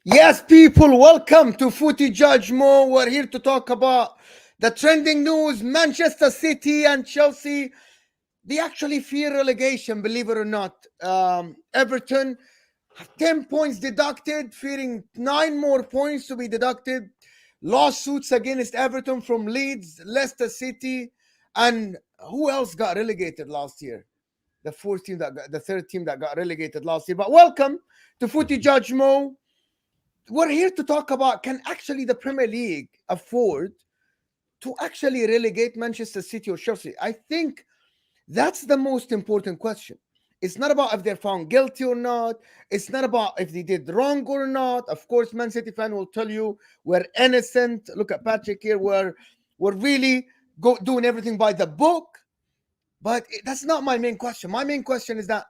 Yes, people, welcome to Footy Judge Mo. We're here to talk about the trending news. Manchester City and Chelsea, they actually fear relegation, believe it or not. Everton have 10 points deducted, fearing 9 more points to be deducted. Lawsuits against Everton from Leeds, Leicester City, and who else got relegated last year? The third team that got relegated last year. But welcome to Footy Judge Mo. We're here to talk about, can actually the Premier League afford to actually relegate Manchester City or Chelsea? I think that's the most important question. It's not about if they're found guilty or not. It's not about if they did wrong or not. Of course, Man City fan will tell you we're innocent. Look at Patrick here. We're really doing everything by the book. But that's not my main question. My main question is that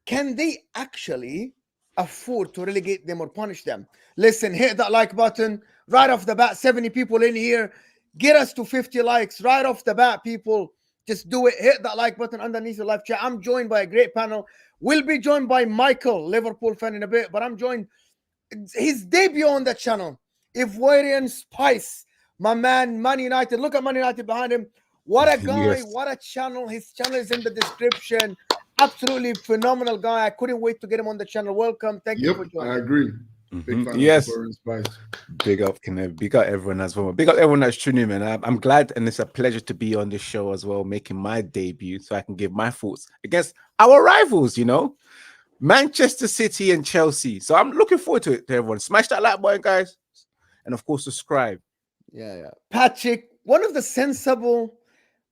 can they actually afford to relegate them or punish them? Listen, hit that like button right off the bat. 70 people in here. Get us to 50 likes right off the bat, people. Just do it. Hit that like button underneath the live chat. I'm joined by a great panel. We'll be joined by Michael, Liverpool fan, in a bit, but I'm joined his debut on the channel. Ivorian Spice, my man, Man United. Look at Man United behind him. What a guy, what a channel. His channel is in the description. Absolutely phenomenal guy. I couldn't wait to get him on the channel. Welcome. Thank you for joining. I agree. Big fan yes. of Spice. Big up, Kenneth. Big up everyone as well. Big up everyone that's tuning in, man. I'm glad, and it's a pleasure to be on this show as well, making my debut so I can give my thoughts against our rivals, Manchester City and Chelsea. So I'm looking forward to it, to everyone. Smash that like button, guys. And of course, subscribe. Yeah. Patrick, one of the sensible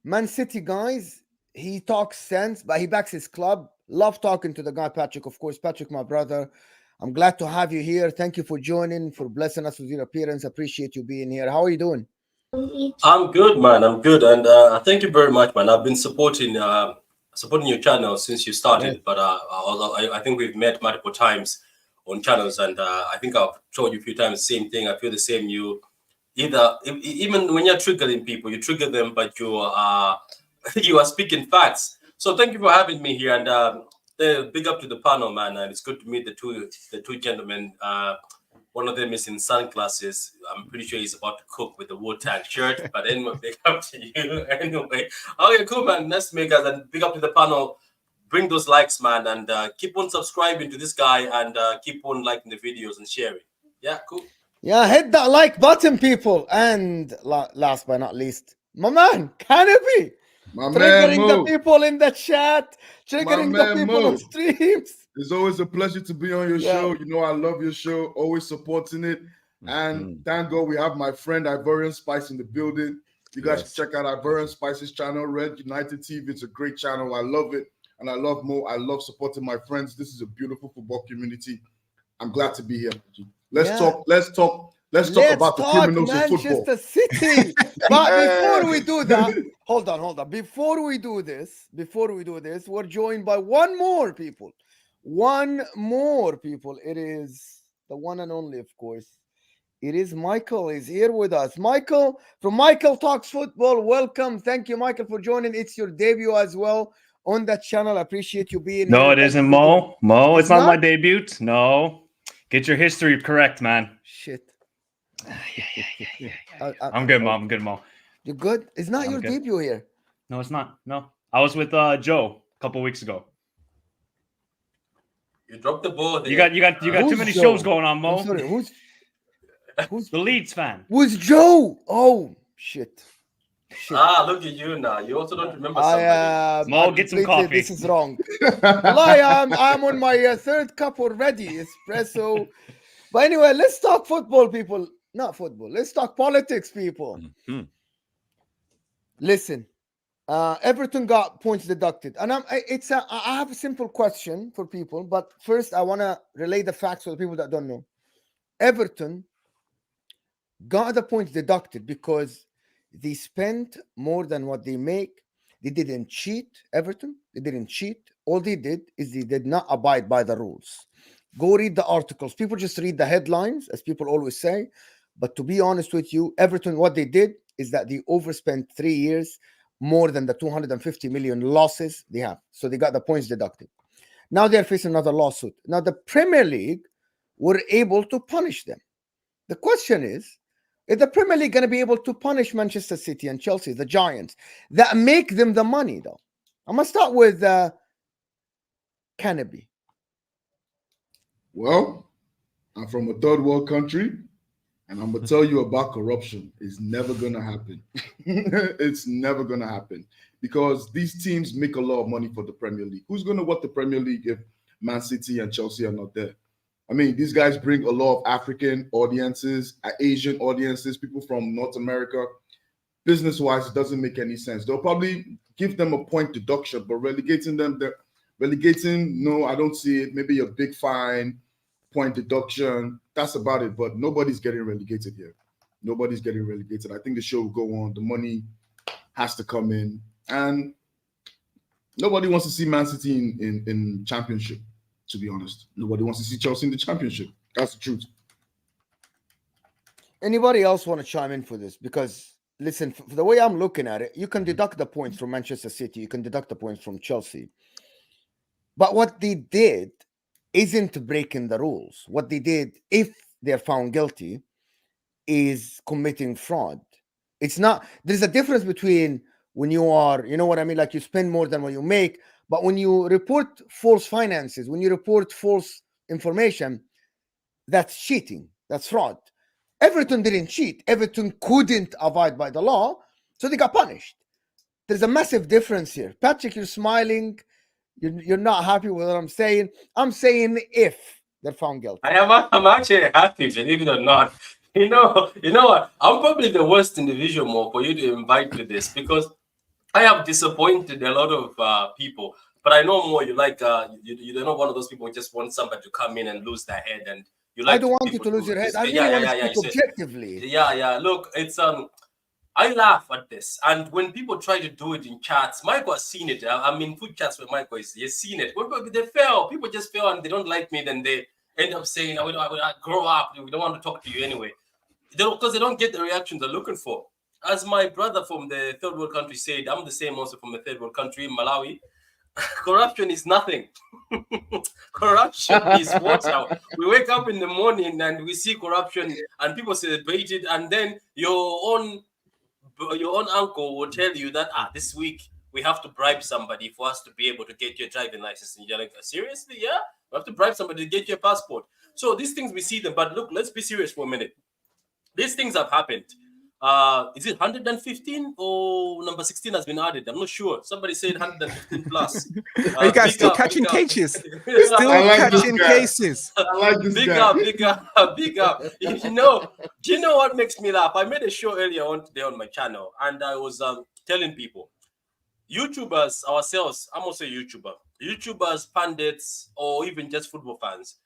Man City guys. He talks sense, but he backs his club. Love talking to the guy, Patrick. Of course, Patrick, my brother. I'm glad to have you here. Thank you for joining, for blessing us with your appearance. Appreciate you being here. How are you doing? I'm good, man. I'm good, and thank you very much, man. I've been supporting your channel since you started, but although I think we've met multiple times on channels, and I think I've told you a few times the same thing. I feel the same. Even when you're triggering people, you trigger them, but you are speaking facts. So thank you for having me here, and big up to the panel, man. And it's good to meet the two gentlemen. One of them is in sunglasses. I'm pretty sure he's about to cook with the Wu-Tang shirt. But anyway, big up to you. Anyway, okay, cool, man. Nice to meet you guys, and big up to the panel. Bring those likes, man, and keep on subscribing to this guy, and keep on liking the videos and sharing. Yeah, cool. Yeah, hit that like button, people. And last but not least, my man, Canopy. Triggering the people in the chat, triggering the people on streams. It's always a pleasure to be on your show. You know I love your show, always supporting it. And thank God we have my friend Ivorian Spice in the building. You guys should check out Ivorian Spice's channel, Red United TV. It's a great channel. I love it. And I love Mo. I love supporting my friends. This is a beautiful football community. I'm glad to be here. Let's talk about the criminals of football. Manchester City. But before we do that, hold on. Before we do this, we're joined by one more people. It is the one and only, of course. It is Michael is here with us. Michael from Michael Talks Football. Welcome. Thank you, Michael, for joining. It's your debut as well on that channel. I appreciate you being here. No, it isn't, Mo. It's not my debut. No. Get your history correct, man. Shit. Yeah. I'm good, Mo. You're good? It's not your debut here. No, it's not. No. I was with Joe a couple weeks ago. You dropped the ball there. You got too many shows going on, Mo. I'm sorry, who's the Leeds fan? Who's Joe? Oh, shit. Look at you now. You also don't remember somebody. Mo, get some coffee. This is wrong. I'm on my third cup already. Espresso. But anyway, let's talk football, people. Not football. Let's talk politics, people. Listen, Everton got points deducted. And I have a simple question for people. But first, I want to relay the facts for the people that don't know. Everton got the points deducted because they spent more than what they make. They didn't cheat, Everton. They didn't cheat. All they did is they did not abide by the rules. Go read the articles. People just read the headlines, as people always say. But to be honest with you, Everton, what they did is that they overspent 3 years more than the 250 million losses they have. So they got the points deducted. Now they're facing another lawsuit. Now the Premier League were able to punish them. The question is the Premier League going to be able to punish Manchester City and Chelsea, the giants, that make them the money, though? I'm going to start with Canopy. Well, I'm from a third world country, and I'm going to tell you about corruption. It's never going to happen. It's never going to happen because these teams make a lot of money for the Premier League. Who's going to watch the Premier League if Man City and Chelsea are not there? I mean, these guys bring a lot of African audiences, Asian audiences, people from North America. Business-wise, it doesn't make any sense. They'll probably give them a point deduction, but relegating, no, I don't see it. Maybe a big fine, point deduction. That's about it. But nobody's getting relegated here. Nobody's getting relegated. I think the show will go on. The money has to come in. And nobody wants to see Man City in championship. To be honest, nobody wants to see Chelsea in the championship. That's the truth. Anybody else want to chime in for this? Because listen, for the way I'm looking at it, you can deduct the points from Manchester City, you can deduct the points from Chelsea. But what they did isn't breaking the rules. What they did, if they're found guilty, is committing fraud. It's not, there's a difference between when you are, you know what I mean? Like you spend more than what you make. But when you report false finances, when you report false information, that's cheating. That's fraud. Everton didn't cheat. Everton couldn't abide by the law, so they got punished. There's a massive difference here. Patrick, you're smiling. You're not happy with what I'm saying. I'm saying if they're found guilty. I'm actually happy, believe it or not. You know what? I'm probably the worst individual more for you to invite to this because I have disappointed a lot of people, but I know more. You like you're not one of those people who just want somebody to come in and lose their head, and you like. I don't want you to lose your head. I really want to speak objectively. Yeah. Look, it's I laugh at this, and when people try to do it in chats, Michael has seen it. I'm in food chats with Michael. He's seen it. When they fail, people just fail, and they don't like me. Then they end up saying, "I grow up. We don't want to talk to you anyway," because they don't get the reaction they're looking for. As my brother from the third world country said, I'm the same also from the third world country, Malawi. Corruption is nothing. Corruption is water. We wake up in the morning and we see corruption and people celebrate it, and then your own uncle will tell you that this week we have to bribe somebody for us to be able to get your driving license. And you're like, seriously? Yeah? We have to bribe somebody to get your passport. So these things we see them, but look, let's be serious for a minute. These things have happened. Is it 115 or number 16 has been added? I'm not sure. Somebody said 115 plus. Are you guys still catching cases? Still catching cases. I like this big guy. Big up. Do you know what makes me laugh? I made a show earlier on today on my channel, and I was telling people, YouTubers ourselves, I'm also a YouTuber. YouTubers, pundits, or even just football fans,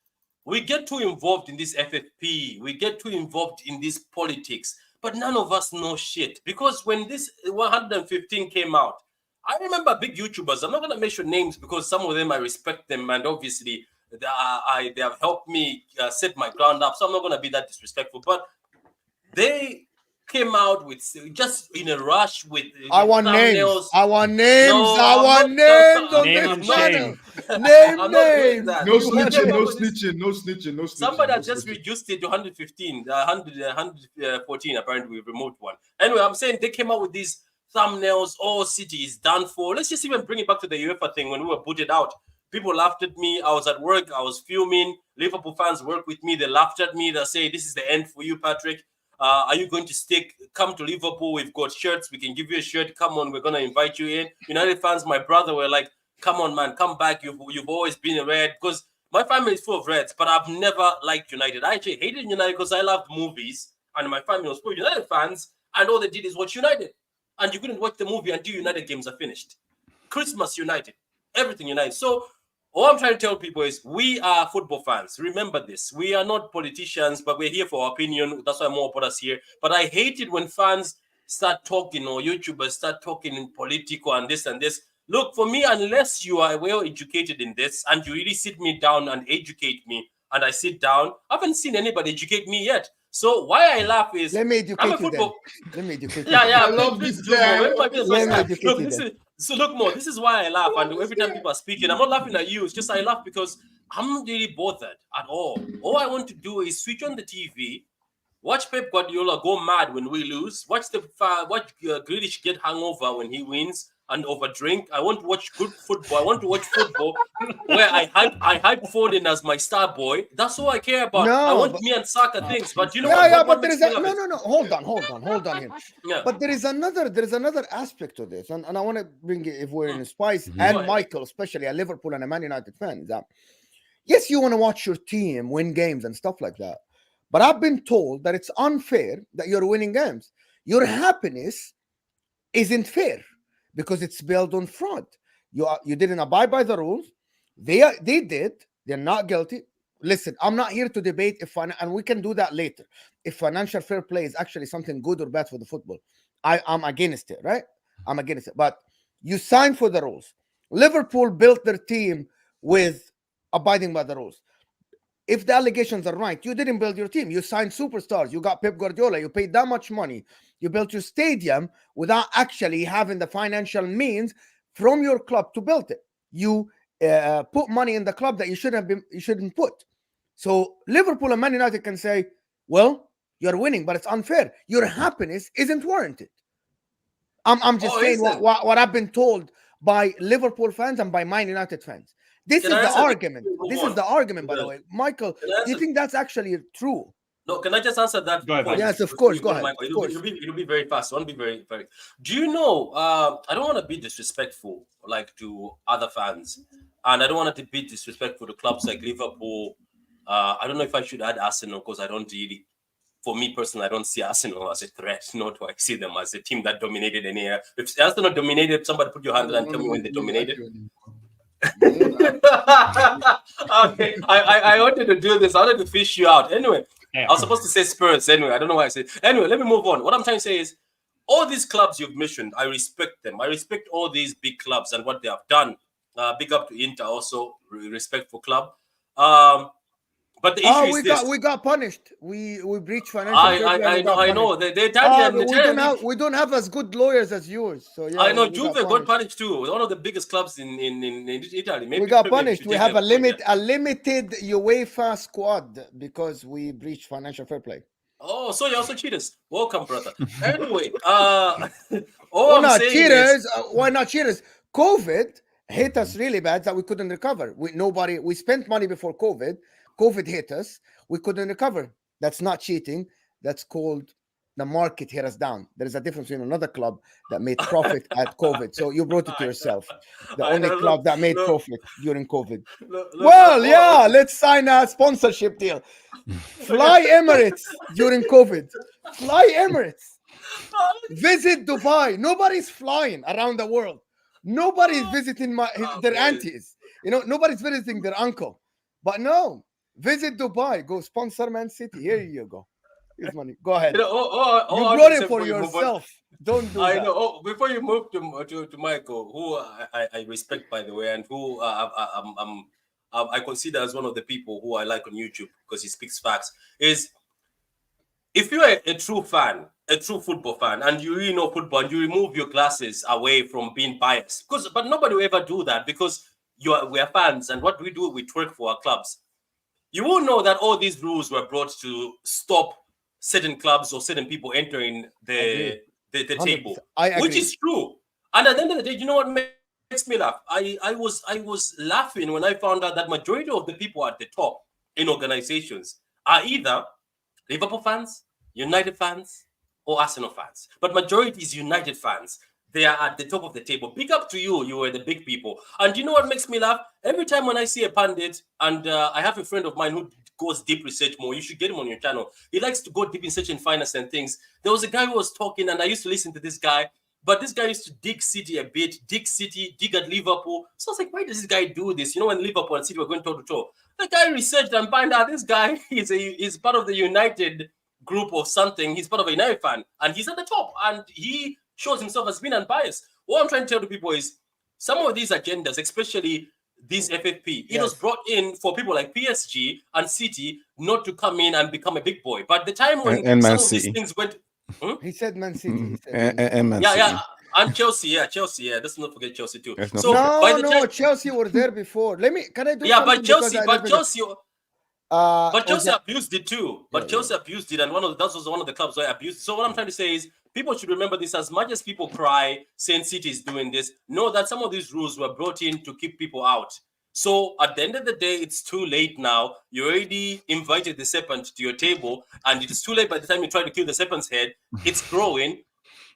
we get too involved in this FFP. We get too involved in this politics. But none of us know shit. Because when this 115 came out, I remember big YouTubers. I'm not going to mention names because some of them I respect them. And obviously, they have helped me set my ground up. So I'm not going to be that disrespectful. But they came out with just in a rush with I want thumbnails. names. I want names. No, I want names on this channel. Name. No snitching. Somebody has just reduced it to 115, 114. Apparently, we removed one. Anyway, I'm saying they came out with these thumbnails. All City is done for. Let's just even bring it back to the UEFA thing when we were booted out. People laughed at me. I was at work. I was filming. Liverpool fans work with me. They laughed at me. They say, "This is the end for you, Patrick. Are you going to stick? Come to Liverpool. We've got shirts. We can give you a shirt. Come on, we're gonna invite you in." United fans, my brother, were like, "Come on, man, come back. You've always been a Red." Because my family is full of Reds, but I've never liked United. I actually hated United because I loved movies, and my family was full of United fans, and all they did is watch United. And you couldn't watch the movie until United games are finished. Christmas United, everything United. So all I'm trying to tell people is we are football fans. Remember this. We are not politicians, but we're here for our opinion. That's why more put us here. But I hate it when fans start talking or YouTubers start talking in political and this and this. Look, for me, unless you are well educated in this and you really sit me down and educate me and I sit down, I haven't seen anybody educate me yet. So why I laugh is let me educate I'm a you football. Let me educate you. Yeah. I love this guy. Let me educate you. So look, Mo, this is why I laugh. And every time people are speaking, I'm not laughing at you. It's just I laugh because I'm not really bothered at all. All I want to do is switch on the TV, watch Pep Guardiola go mad when we lose, watch Grealish get hungover when he wins and overdrink. I want to watch good football. I want to watch football where I hype Foden as my star boy. That's all I care about. No, I want me and Saka things. But you know but there is no. Hold on here. Yeah. But there is another aspect to this, and I want to bring it if we're in Spice and Michael, especially a Liverpool and a Man United fan. That yes, you want to watch your team win games and stuff like that. But I've been told that it's unfair that you're winning games. Your happiness isn't fair because it's built on fraud. You didn't abide by the rules. They did. They're not guilty. Listen, I'm not here to debate and we can do that later. If financial fair play is actually something good or bad for the football, I'm against it, right? I'm against it. But you sign for the rules. Liverpool built their team with abiding by the rules. If the allegations are right, you didn't build your team. You signed superstars. You got Pep Guardiola. You paid that much money. You built your stadium without actually having the financial means from your club to build it. You put money in the club that you shouldn't put. So Liverpool and Man United can say, well, you're winning, but it's unfair. Your happiness isn't warranted. I'm just saying what I've been told by Liverpool fans and by Man United fans. This is the argument. This is the argument, by the way. Michael, do you think that's actually true? No, can I just answer that? Go ahead. Yes, of course. Go ahead. It'll be very fast. I want to be very, very. Do you know? I don't want to be disrespectful, like to other fans, and I don't want to be disrespectful to clubs like Liverpool. I don't know if I should add Arsenal because I don't really. For me personally, I don't see Arsenal as a threat. Nor do I see them as a team that dominated any area. If Arsenal dominated, somebody put your hand and tell me when they dominated. Okay, I wanted to do this. I wanted to fish you out. Anyway, I was supposed to say Spurs. Anyway, I don't know why I said. Anyway, let me move on. What I'm trying to say is, all these clubs you've mentioned, I respect them. I respect all these big clubs and what they have done. Big up to Inter also. Respectful club. But the issue is this. We got punished. We breached financial. I know. We don't have as good lawyers as yours. So yeah, I know Juve got punished too. One of the biggest clubs in Italy. Maybe we got punished. We have a limited UEFA squad because we breached financial fair play. Oh, so you're also cheaters. Welcome, brother. Anyway, why not cheaters? Why not cheaters? COVID hit us really bad that we couldn't recover. We spent money before COVID. COVID hit us. We couldn't recover. That's not cheating. That's called the market hit us down. There is a difference between another club that made profit at COVID. So you brought it to yourself. The only club that made profit during COVID. Let's sign a sponsorship deal. Fly Emirates during COVID. Fly Emirates. Visit Dubai. Nobody's flying around the world. Nobody's visiting their aunties. Nobody's visiting their uncle. But no. Visit Dubai. Go sponsor Man City. Here you go. Here's money. Go ahead. You brought it for yourself. Don't do that. I know. Before you move to Michael, who I respect, by the way, and who I consider as one of the people who I like on YouTube because he speaks facts, is if you're a true fan, a true football fan, and you really know football, and you remove your glasses away from being biased, but nobody will ever do that because we are fans, and what we do, we twerk for our clubs. You will know that all these rules were brought to stop certain clubs or certain people entering the table, which is true. And at the end of the day, you know what makes me laugh? I was laughing when I found out that majority of the people at the top in organizations are either Liverpool fans, United fans, or Arsenal fans. But majority is United fans. They are at the top of the table. Big up to you. You were the big people. And you know what makes me laugh? Every time when I see a pundit, and I have a friend of mine who goes deep research more. You should get him on your channel. He likes to go deep in search and finance and things. There was a guy who was talking, and I used to listen to this guy. But this guy used to dig City a bit, dig at Liverpool. So I was like, why does this guy do this? You know, when Liverpool and City were going toe to toe, the guy researched and found out this guy is part of the United group or something. He's part of a United fan, and he's at the top, and he shows himself as being unbiased. What I'm trying to tell the people is some of these agendas, especially this FFP, it was brought in for people like PSG and City not to come in and become a big boy. But the time when some of these things went... He said Man City. And Man City. And Chelsea, Chelsea. Let's not forget Chelsea too. Let's not So forget. by the No, time, Chelsea were there before. Can I do yeah, something? but Chelsea, But Chelsea Ozan, abused it too. Yeah, But Chelsea abused it, and that was one of the clubs where abused. So what I'm trying to say is, people should remember this. As much as people cry, saying City is doing this, know that some of these rules were brought in to keep people out. So at the end of the day, it's too late now. You already invited the serpent to your table, and it is too late by the time you try to kill the serpent's head. It's growing.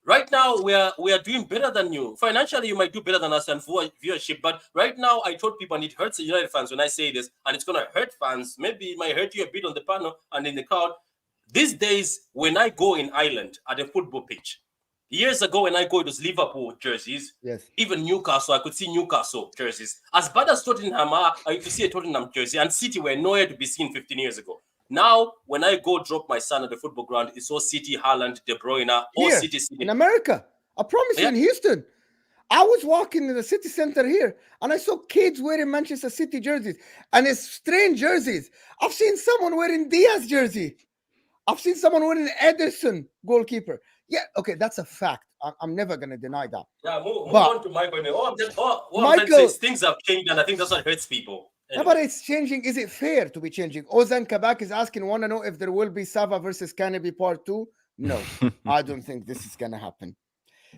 Right now, we are doing better than you. Financially, you might do better than us and for viewership. But right now, I told people, and it hurts the United fans when I say this, and it's gonna hurt fans. Maybe it might hurt you a bit on the panel and in the crowd. These days, when I go in Ireland at a football pitch, years ago when I go, it was Liverpool jerseys. Yes. Even Newcastle, I could see Newcastle jerseys. As bad as Tottenham are, I used to see a Tottenham jersey, and City were nowhere to be seen 15 years ago. Now, when I go drop my son at the football ground, it's all City, Haaland, De Bruyne, all Here, City. in America. I promise you, in Houston. I was walking in the city center here, and I saw kids wearing Manchester City jerseys, and it's strange jerseys. I've seen someone wearing Diaz jersey. I've seen someone wearing Ederson goalkeeper. Yeah, okay, that's a fact. I'm never going to deny that. Yeah, move on to Michael. What I'm trying to say is things have changed, and I think that's what hurts people. Anyway. Yeah, but it's changing. Is it fair to be changing? Ozan Kabak is asking, want to know if there will be Sava versus Canopy Part 2? No, I don't think this is going to happen.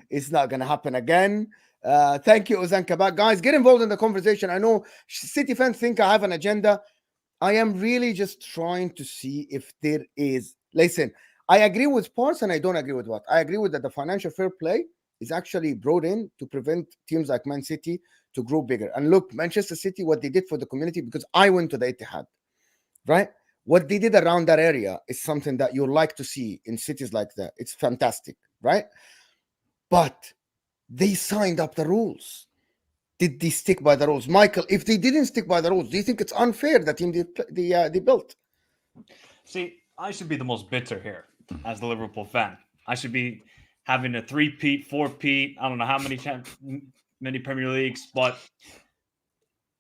It's not going to happen again. Thank you, Ozan Kabak. Guys, get involved in the conversation. I know City fans think I have an agenda. I am really just trying to see if there is. Listen, I agree with parts and I don't agree with what. I agree with that the financial fair play is actually brought in to prevent teams like Man City to grow bigger. And look, Manchester City, what they did for the community, because I went to the Etihad, right? What they did around that area is something that you like to see in cities like that. It's fantastic, right? But they signed up the rules. Did they stick by the rules? Michael, if they didn't stick by the rules, do you think it's unfair that team they built? See, I should be the most bitter here as the Liverpool fan. I should be having a 3-peat, 4-peat, I don't know how many Premier Leagues, but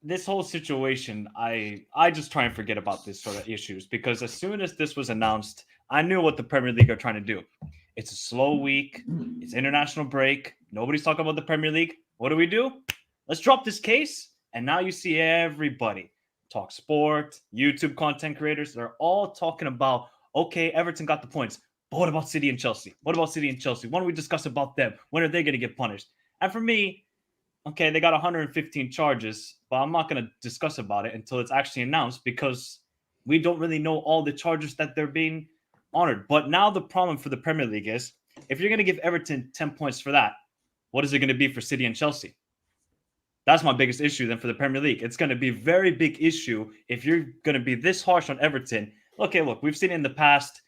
this whole situation, I just try and forget about this sort of issues, because as soon as this was announced, I knew what the Premier League are trying to do. It's a slow week. It's international break. Nobody's talking about the Premier League. What do? Let's drop this case. And now you see everybody, Talk Sport, YouTube content creators, they're all talking about, okay, Everton got the points. But what about City and Chelsea? What about City and Chelsea? When do we discuss about them? When are they going to get punished? And for me, okay, they got 115 charges, but I'm not going to discuss about it until it's actually announced, because we don't really know all the charges that they're being honored. But now the problem for the Premier League is, if you're going to give Everton 10 points for that, what is it going to be for City and Chelsea? That's my biggest issue then for the Premier League. It's going to be a very big issue if you're going to be this harsh on Everton. Okay, look, we've seen it in the past.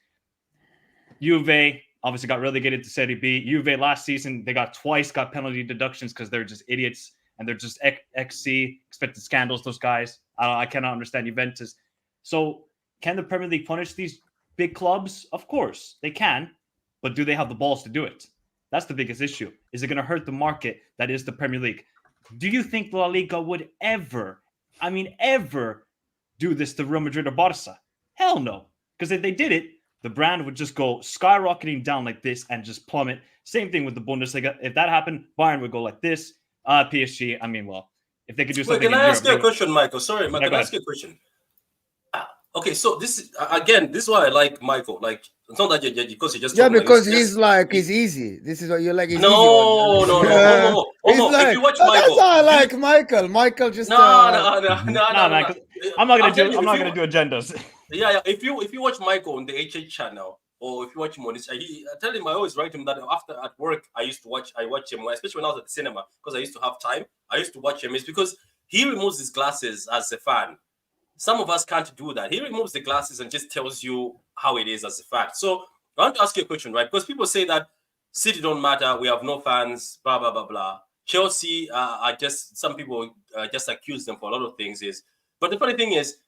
Juve obviously got relegated to Serie B. Juve last season, they got penalty deductions because they're just idiots and they're just XC, expected scandals, those guys. I cannot understand Juventus. So can the Premier League punish these big clubs? Of course, they can. But do they have the balls to do it? That's the biggest issue. Is it going to hurt the market that is the Premier League? Do you think La Liga would ever do this to Real Madrid or Barca? Hell no. Because if they did it, the brand would just go skyrocketing down like this and just plummet. Same thing with the Bundesliga. If that happened, Bayern would go like this. PSG, if they could do something. Wait, can I ask you a question, Michael? Sorry, Michael, can I ask you a question? Okay, so this is why I like Michael. Like, it's not that you're because you just because he's easy. This is what you like. No. If you watch Michael, that's why I like Michael. Michael just no. I'm not gonna do agendas. Yeah. If you watch Michael on the HH channel, or if you watch him on this, I tell him I always write him that after at work I watch him, especially when I was at the cinema, because I used to have time. I used to watch him. It's because he removes his glasses as a fan. Some of us can't do that. He removes the glasses and just tells you how it is as a fact. So I want to ask you a question, right? Because people say that City don't matter, we have no fans, blah, blah, blah, blah. Chelsea, some people just accuse them for a lot of things. But the funny thing is,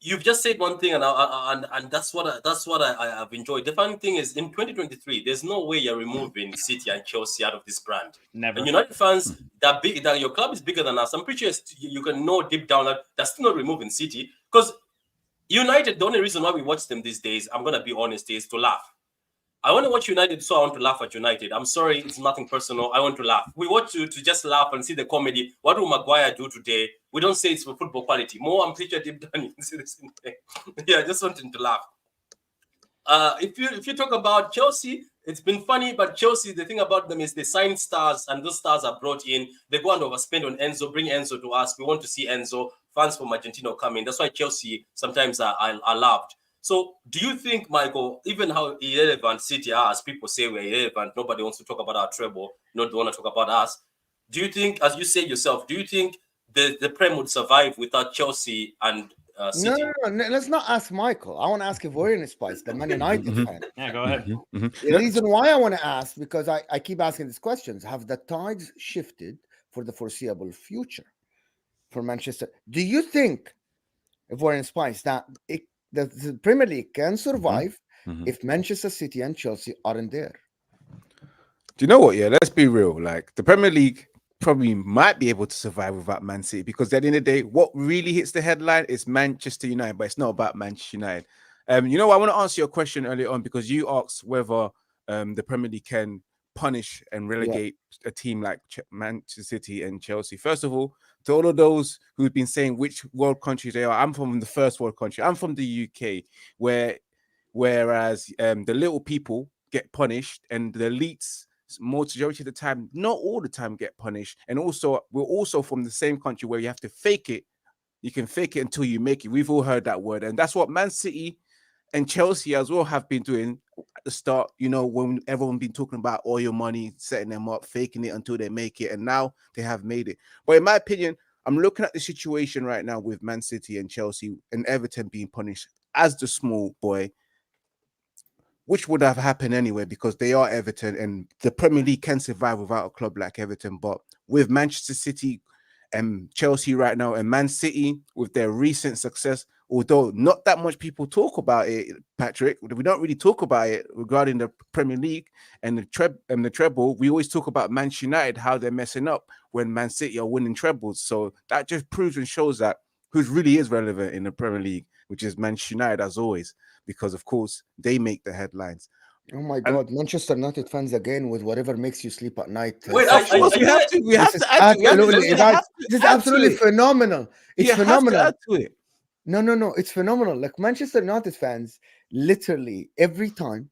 you've just said one thing, and that's what I've enjoyed. The funny thing is, in 2023, there's no way you're removing City and Chelsea out of this brand. Never. And United fans, that your club is bigger than us. I'm pretty sure you can know deep down that that's still not removing City, because United, the only reason why we watch them these days, I'm gonna be honest, is to laugh. I want to watch United, so I want to laugh at United. I'm sorry, it's nothing personal. I want to laugh. We want to just laugh and see the comedy. What will Maguire do today? We don't say it's for football quality. More, I'm pretty sure deep down you can see the same thing. Yeah, just wanting to laugh. If you talk about Chelsea, it's been funny, but Chelsea, the thing about them is they sign stars, and those stars are brought in. They go and overspend on Enzo, bring Enzo to us. We want to see Enzo. Fans from Argentina coming. That's why Chelsea sometimes are loved. So, do you think, Michael, even how irrelevant City are, as people say we're irrelevant, nobody wants to talk about our treble, nobody want to talk about us. Do you think, as you say yourself, do you think the Prem would survive without Chelsea and City? No. Let's not ask Michael. I want to ask Ivorian Spice, the Man United fan. Yeah, go ahead. The reason why I want to ask, because I keep asking these questions, have the tides shifted for the foreseeable future for Manchester? Do you think, Ivorian Spice, that the Premier League can survive if Manchester City and Chelsea aren't there? Do you know what? Yeah, let's be real. Like, the Premier League probably might be able to survive without Man City, because at the end of the day, what really hits the headline is Manchester United, but it's not about Manchester United. You know, I want to answer your question earlier on, because you asked whether the Premier League can punish and relegate a team like Manchester City and Chelsea. First of all, to all of those who've been saying which world countries they are, I'm from the first world country. I'm from the UK, whereas the little people get punished and the elites, majority of the time, not all the time, get punished. And also, we're also from the same country where you have to fake it. You can fake it until you make it. We've all heard that word. And that's what Man City and Chelsea as well have been doing at the start, you know, when everyone been talking about oil money, setting them up, faking it until they make it. And now they have made it. But in my opinion, I'm looking at the situation right now with Man City and Chelsea and Everton being punished as the small boy, which would have happened anyway, because they are Everton and the Premier League can survive without a club like Everton. But with Manchester City and Chelsea right now, and Man City with their recent success, although not that much people talk about it, Patrick, we don't really talk about it regarding the Premier League and the treble. We always talk about Manchester United, how they're messing up when Man City are winning trebles. So that just proves and shows that who really is relevant in the Premier League, which is Manchester United as always, because of course they make the headlines. Oh my God, Manchester United fans again with whatever makes you sleep at night. Wait, Of course, we have to. We have to add to it. This is absolutely phenomenal. It's phenomenal. Have to add to it. No, it's phenomenal. Like Manchester United fans, literally every time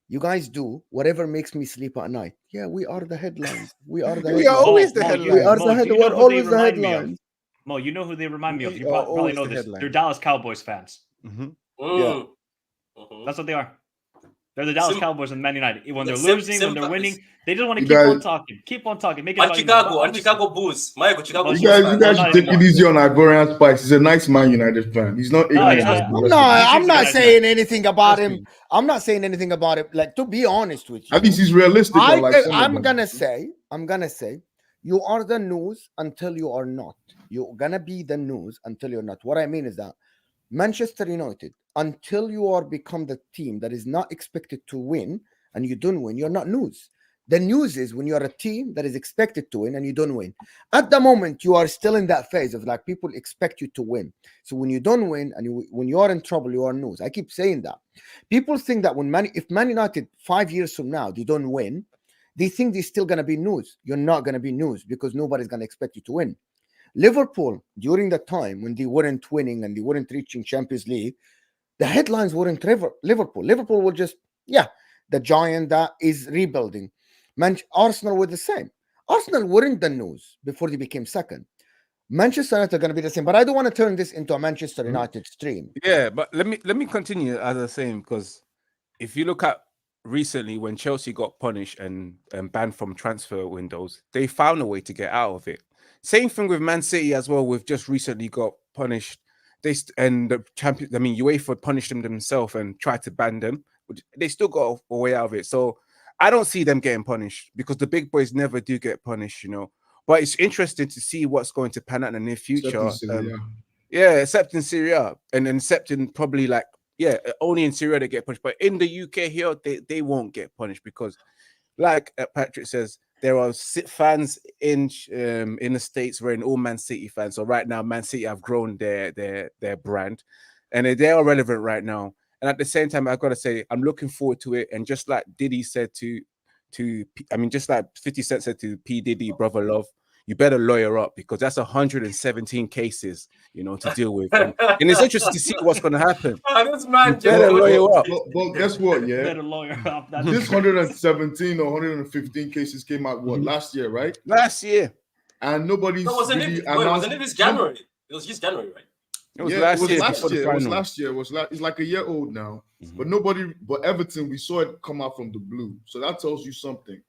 you guys do whatever makes me sleep at night. Yeah, we are the headlines. We are the. We are always the headlines. We are the headlines. We're always the headlines. Mo, you know who they remind me of? You are probably know always the this. headline. They're Dallas Cowboys fans. Yeah. That's what they are. They're the Dallas Cowboys and Man United. When they're Same- losing, same when they're purpose. winning, they just want to You keep guys- on talking. Keep on talking. Make it And about Chicago, you. Chicago Bulls. Michael, Chicago You You Bulls. guys should not take it anymore. easy on Ivorian Spice. He's a nice Man United fan. He's not No, ignorant. yeah, as the rest No, of us. I'm not guys saying anything about Trust him. me. I'm not saying anything about it. Like, to be honest with you, At least he's realistic. Unlike some of I'm them. gonna say, you are the news until you are not. You're gonna be the news until you're not. What I mean is that Manchester United, until you are become the team that is not expected to win and you don't win, you're not news. The news is when you're a team that is expected to win and you don't win. At the moment, you are still in that phase of like people expect you to win. So when you don't win and when you are in trouble, you are news. I keep saying that. People think that if Man United 5 years from now they don't win, they think they're still gonna be news. You're not gonna be news because nobody's gonna expect you to win. Liverpool, during the time when they weren't winning and they weren't reaching Champions League, the headlines weren't Liverpool. Liverpool will just, the giant that is rebuilding. Arsenal were the same. Arsenal weren't the news before they became second. Manchester United are going to be the same, but I don't want to turn this into a Manchester United stream. Yeah, but let me continue as I was saying, because if you look at recently when Chelsea got punished and banned from transfer windows, they found a way to get out of it. Same thing with Man City as well. We've just recently got punished. And the champion, I mean, UEFA punished them themselves and tried to ban them. But they still got a way out of it. So I don't see them getting punished because the big boys never do get punished, you know. But it's interesting to see what's going to pan out in the near future. Except in Syria and except in probably only in Syria they get punished. But in the UK here, they won't get punished because, like Patrick says, there are fans in the States wearing all Man City fans. So right now, Man City have grown their brand, and they are relevant right now. And at the same time, I've got to say, I'm looking forward to it. And just like Diddy said just like 50 Cent said to P. Diddy, brother love, you better lawyer up because that's 117 cases, to deal with. And it's interesting to see what's going to happen. This man You better lawyer up. But guess what? Yeah, better lawyer up. This 117 or 115 cases came out last year, right? Last year, and nobody's wasn't it this January? It was just January, right? It was last year. It's like a year old now. But Everton, we saw it come out from the blue. So that tells you something.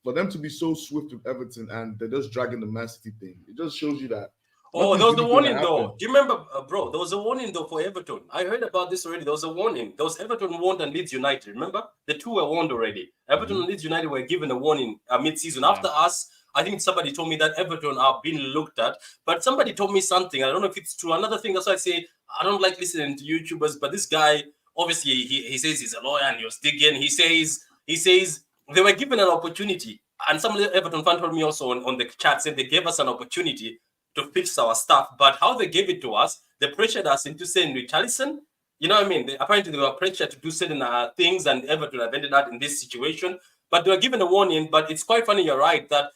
For them to be so swift with Everton and they're just dragging the Man City thing, it just shows you that. Oh, there was a warning though. Do you remember, bro? There was a warning though for Everton. I heard about this already. There was a warning. There was Everton warned and Leeds United. Remember? The two were warned already. Everton and Leeds United were given a warning mid-season. After us, I think somebody told me that Everton are being looked at. But somebody told me something. I don't know if it's true. Another thing, that's why I say I don't like listening to YouTubers. But this guy, obviously, he says he's a lawyer and he was digging. He says they were given an opportunity. And some of the Everton fans told me also on the chat said they gave us an opportunity to fix our stuff. But how they gave it to us, they pressured us into saying Richarlison. You know what I mean? Apparently, they were pressured to do certain things, and Everton have ended up in this situation. But they were given a warning. But it's quite funny, you're right, that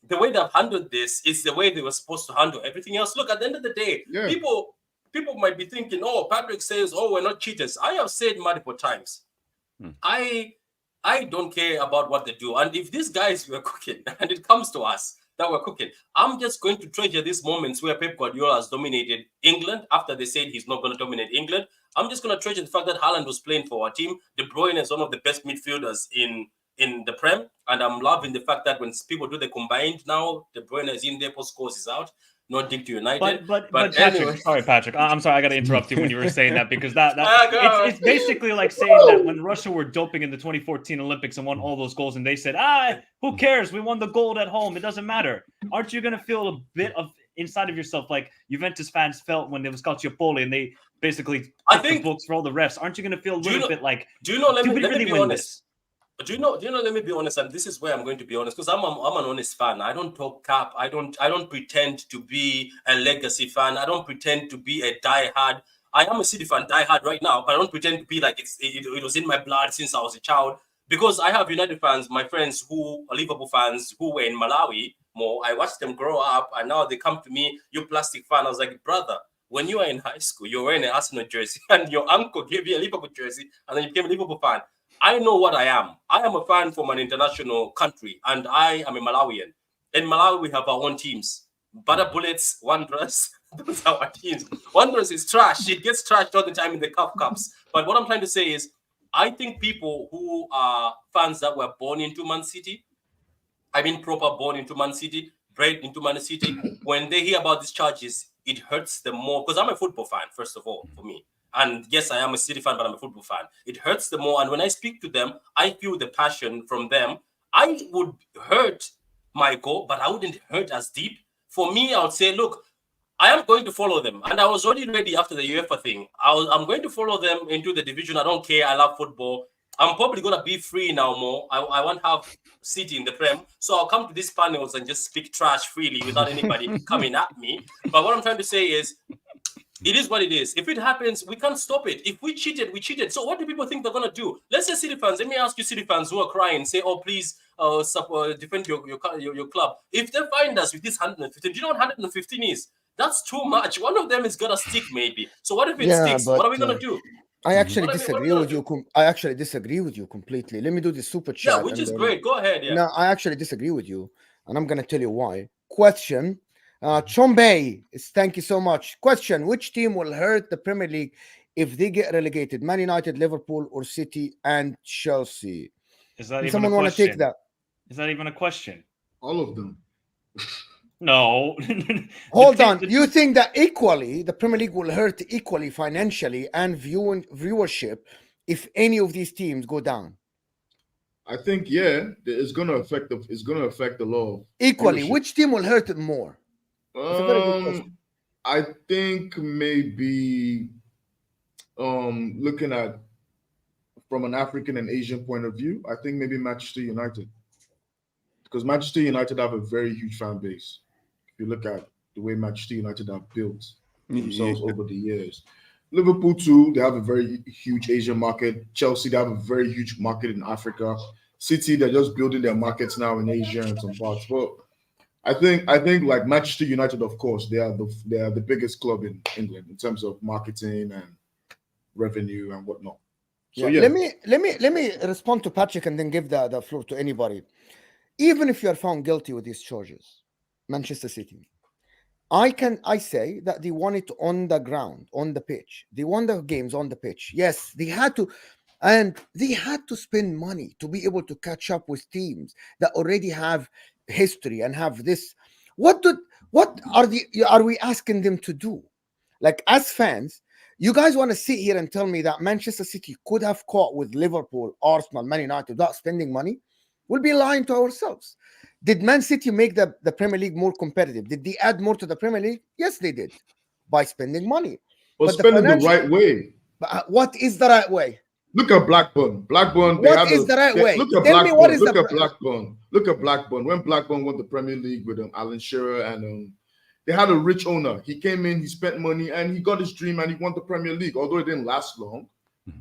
the way they've handled this is the way they were supposed to handle everything else. Look, at the end of the day, people might be thinking, oh, Patrick says, oh, we're not cheaters. I have said multiple times, I don't care about what they do. And if these guys were cooking, and it comes to us that we're cooking, I'm just going to treasure these moments where Pep Guardiola has dominated England after they said he's not going to dominate England. I'm just going to treasure the fact that Haaland was playing for our team. De Bruyne is one of the best midfielders in the Prem. And I'm loving the fact that when people do the combined now, De Bruyne is in there, post scores is out. No dig to United. But Patrick, anyway. Sorry, Patrick. I'm sorry, I got to interrupt you when you were saying that because it's basically like saying that when Russia were doping in the 2014 Olympics and won all those goals, and they said, who cares? We won the gold at home. It doesn't matter. Aren't you going to feel a bit of inside of yourself like Juventus fans felt when there was Calciopoli and they basically took the books for all the refs? Aren't you going to feel a little bit like, let me be honest. Do you know? Let me be honest, and this is where I'm going to be honest, because I'm an honest fan. I don't talk cap. I don't pretend to be a legacy fan. I don't pretend to be a diehard. I am a City fan, diehard right now, but I don't pretend to be like it was in my blood since I was a child. Because I have United fans, my friends who are Liverpool fans who were in Malawi more. I watched them grow up, and now they come to me. You plastic fan. I was like, brother, when you were in high school, you were wearing an Arsenal jersey, and your uncle gave you a Liverpool jersey, and then you became a Liverpool fan. I know what I am. I am a fan from an international country, and I am a Malawian. In Malawi, we have our own teams. Butter Bullets, Wanderers, those are our teams. Wanderers is trash. It gets trashed all the time in the cups. But what I'm trying to say is, I think people who are fans that were born into Man City, proper born into Man City, bred into Man City, when they hear about these charges, it hurts them more. Because I'm a football fan, first of all, for me. And yes, I am a City fan, but I'm a football fan. It hurts them more. And when I speak to them, I feel the passion from them. I would hurt Michael, but I wouldn't hurt as deep. For me, I would say, look, I am going to follow them. And I was already ready after the UEFA thing. I'm going to follow them into the division. I don't care. I love football. I'm probably going to be free now more. I won't have City in the Prem. So I'll come to these panels and just speak trash freely without anybody coming at me. But what I'm trying to say is, it is what it is. If it happens, we can't stop it. If we cheated, we cheated. So what do people think they're going to do? Let's say City fans. Let me ask you, City fans who are crying, say, oh, please defend your club. If they find us with this 115, do you know what 115 is? That's too much. One of them is going to stick maybe. So what if it sticks? What are we going to do? I actually disagree with you. I actually disagree with you completely. Let me do the super chat. Yeah, which is great. Go ahead. Yeah. No, I actually disagree with you. And I'm going to tell you why. Question. Chombay, thank you so much. Question: which team will hurt the Premier League if they get relegated? Man United, Liverpool, or City and Chelsea? Is that even someone want to take that? Is that even a question? All of them. No. Hold on. You think that equally the Premier League will hurt equally financially and viewership if any of these teams go down? I think it's going to affect the law equally. Which team will hurt it more? I think maybe looking at from an African and Asian point of view, I think maybe Manchester United, because Manchester United have a very huge fan base. If you look at the way Manchester United have built themselves over the years, Liverpool too, they have a very huge Asian market. Chelsea, they have a very huge market in Africa. City, they're just building their markets now in Asia and some parts. But I think like Manchester United, of course, they are the biggest club in England in terms of marketing and revenue and whatnot. So yeah. Let me respond to Patrick and then give the floor to anybody. Even if you are found guilty with these charges, Manchester City, I say that they won it on the ground, on the pitch. They won the games on the pitch. Yes, they had to, and they had to spend money to be able to catch up with teams that already have history and have this. What are we asking them to do? Like, as fans, you guys want to sit here and tell me that Manchester City could have caught with Liverpool, Arsenal, Man United without spending money? We'll be lying to ourselves. Did Man City make the Premier League more competitive? Did they add more to the Premier League? Yes, they did, by spending money. But spending the right way. But what is the right way? Look at Blackburn. Blackburn. What is the right way? Look at Tell me what is Look at Blackburn. Look at Blackburn. When Blackburn won the Premier League with Alan Shearer and they had a rich owner. He came in, he spent money, and he got his dream, and he won the Premier League. Although it didn't last long,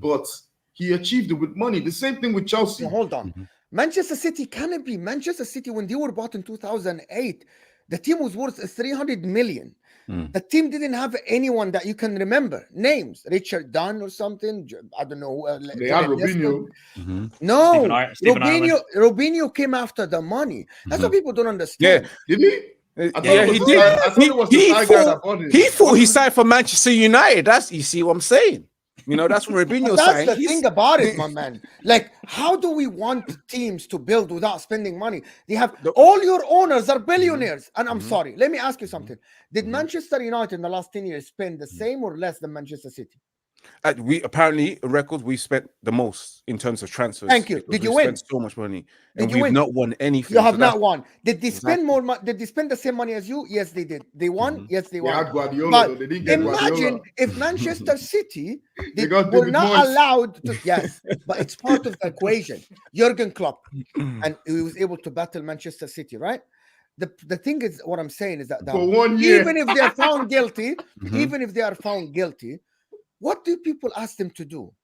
but he achieved it with money. The same thing with Chelsea. So hold on. Manchester City cannot be Manchester City when they were bought in 2008. The team was worth 300 million. The team didn't have anyone that you can remember names. Richard Dunn or something. I don't know. They had Robinho. No, Robinho came after the money. That's what people don't understand. Yeah, did he? He did. I thought it was the guy that bought it. He thought he signed for Manchester United. You see what I'm saying? You know, that's what Robinho signed. That's the thing about it, my man. Like, how do we want teams to build without spending money? They have all your owners are billionaires. And I'm sorry, let me ask you something. Did Manchester United in the last 10 years spend the same or less than Manchester City? We apparently records we spent the most in terms of transfers. Thank you. Did you win? Spent so much money, and we've not won anything. You have not won. Did they spend more money? Did they spend the same money as you? Yes, they did. They won. Yes, they won. They had Guardiola. They didn't get imagine Guardiola. If Manchester City were not allowed to. Yes, but it's part of the equation. Jurgen Klopp, and he was able to battle Manchester City, right? The thing is, what I'm saying is that for 1 year, even if they are found guilty, what do people ask them to do?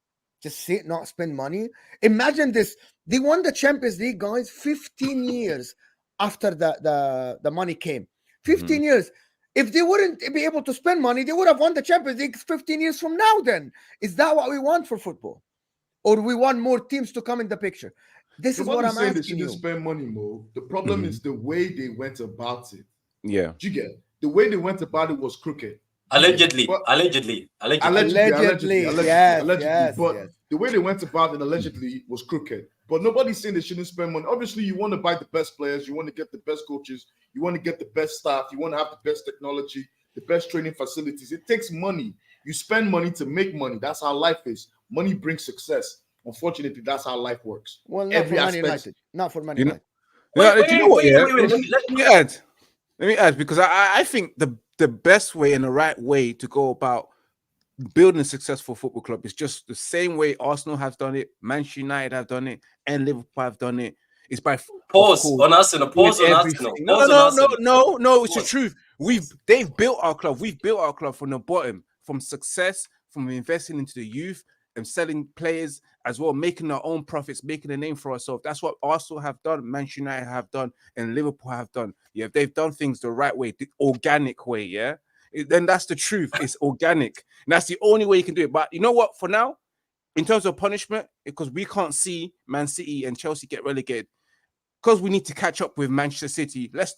Just sit, not spend money? Imagine this. They won the Champions League, guys, 15 years after the money came. 15 years. If they wouldn't be able to spend money, they would have won the Champions League 15 years from now then. Is that what we want for football? Or we want more teams to come in the picture? This is what I'm asking they shouldn't you. spend money, Mo. The problem is the way they went about it. Yeah. Do you get? The way they went about it was crooked. Allegedly. Yes. But the way they went about it allegedly was crooked. But nobody's saying they shouldn't spend money. Obviously, you want to buy the best players, you want to get the best coaches, you want to get the best staff, you want to have the best technology, the best training facilities. It takes money. You spend money to make money. That's how life is. Money brings success. Unfortunately, that's how life works. Well, not for Man United. Not for Man United. Do you know what? Let me add, because I think the best way and the right way to go about building a successful football club is just the same way Arsenal have done it, Manchester United have done it, and Liverpool have done it. It's by pause on Arsenal. Pause on Arsenal. No. It's the truth. They've built our club. We've built our club from the bottom, from success, from investing into the youth and selling players as well, making our own profits, making a name for ourselves. That's what Arsenal have done, Manchester United have done, and Liverpool have done. Yeah, they've done things the right way, the organic way. Yeah, then that's the truth. It's organic, and that's the only way you can do it. But you know what? For now, in terms of punishment, because we can't see Man City and Chelsea get relegated, because we need to catch up with Manchester City. Let's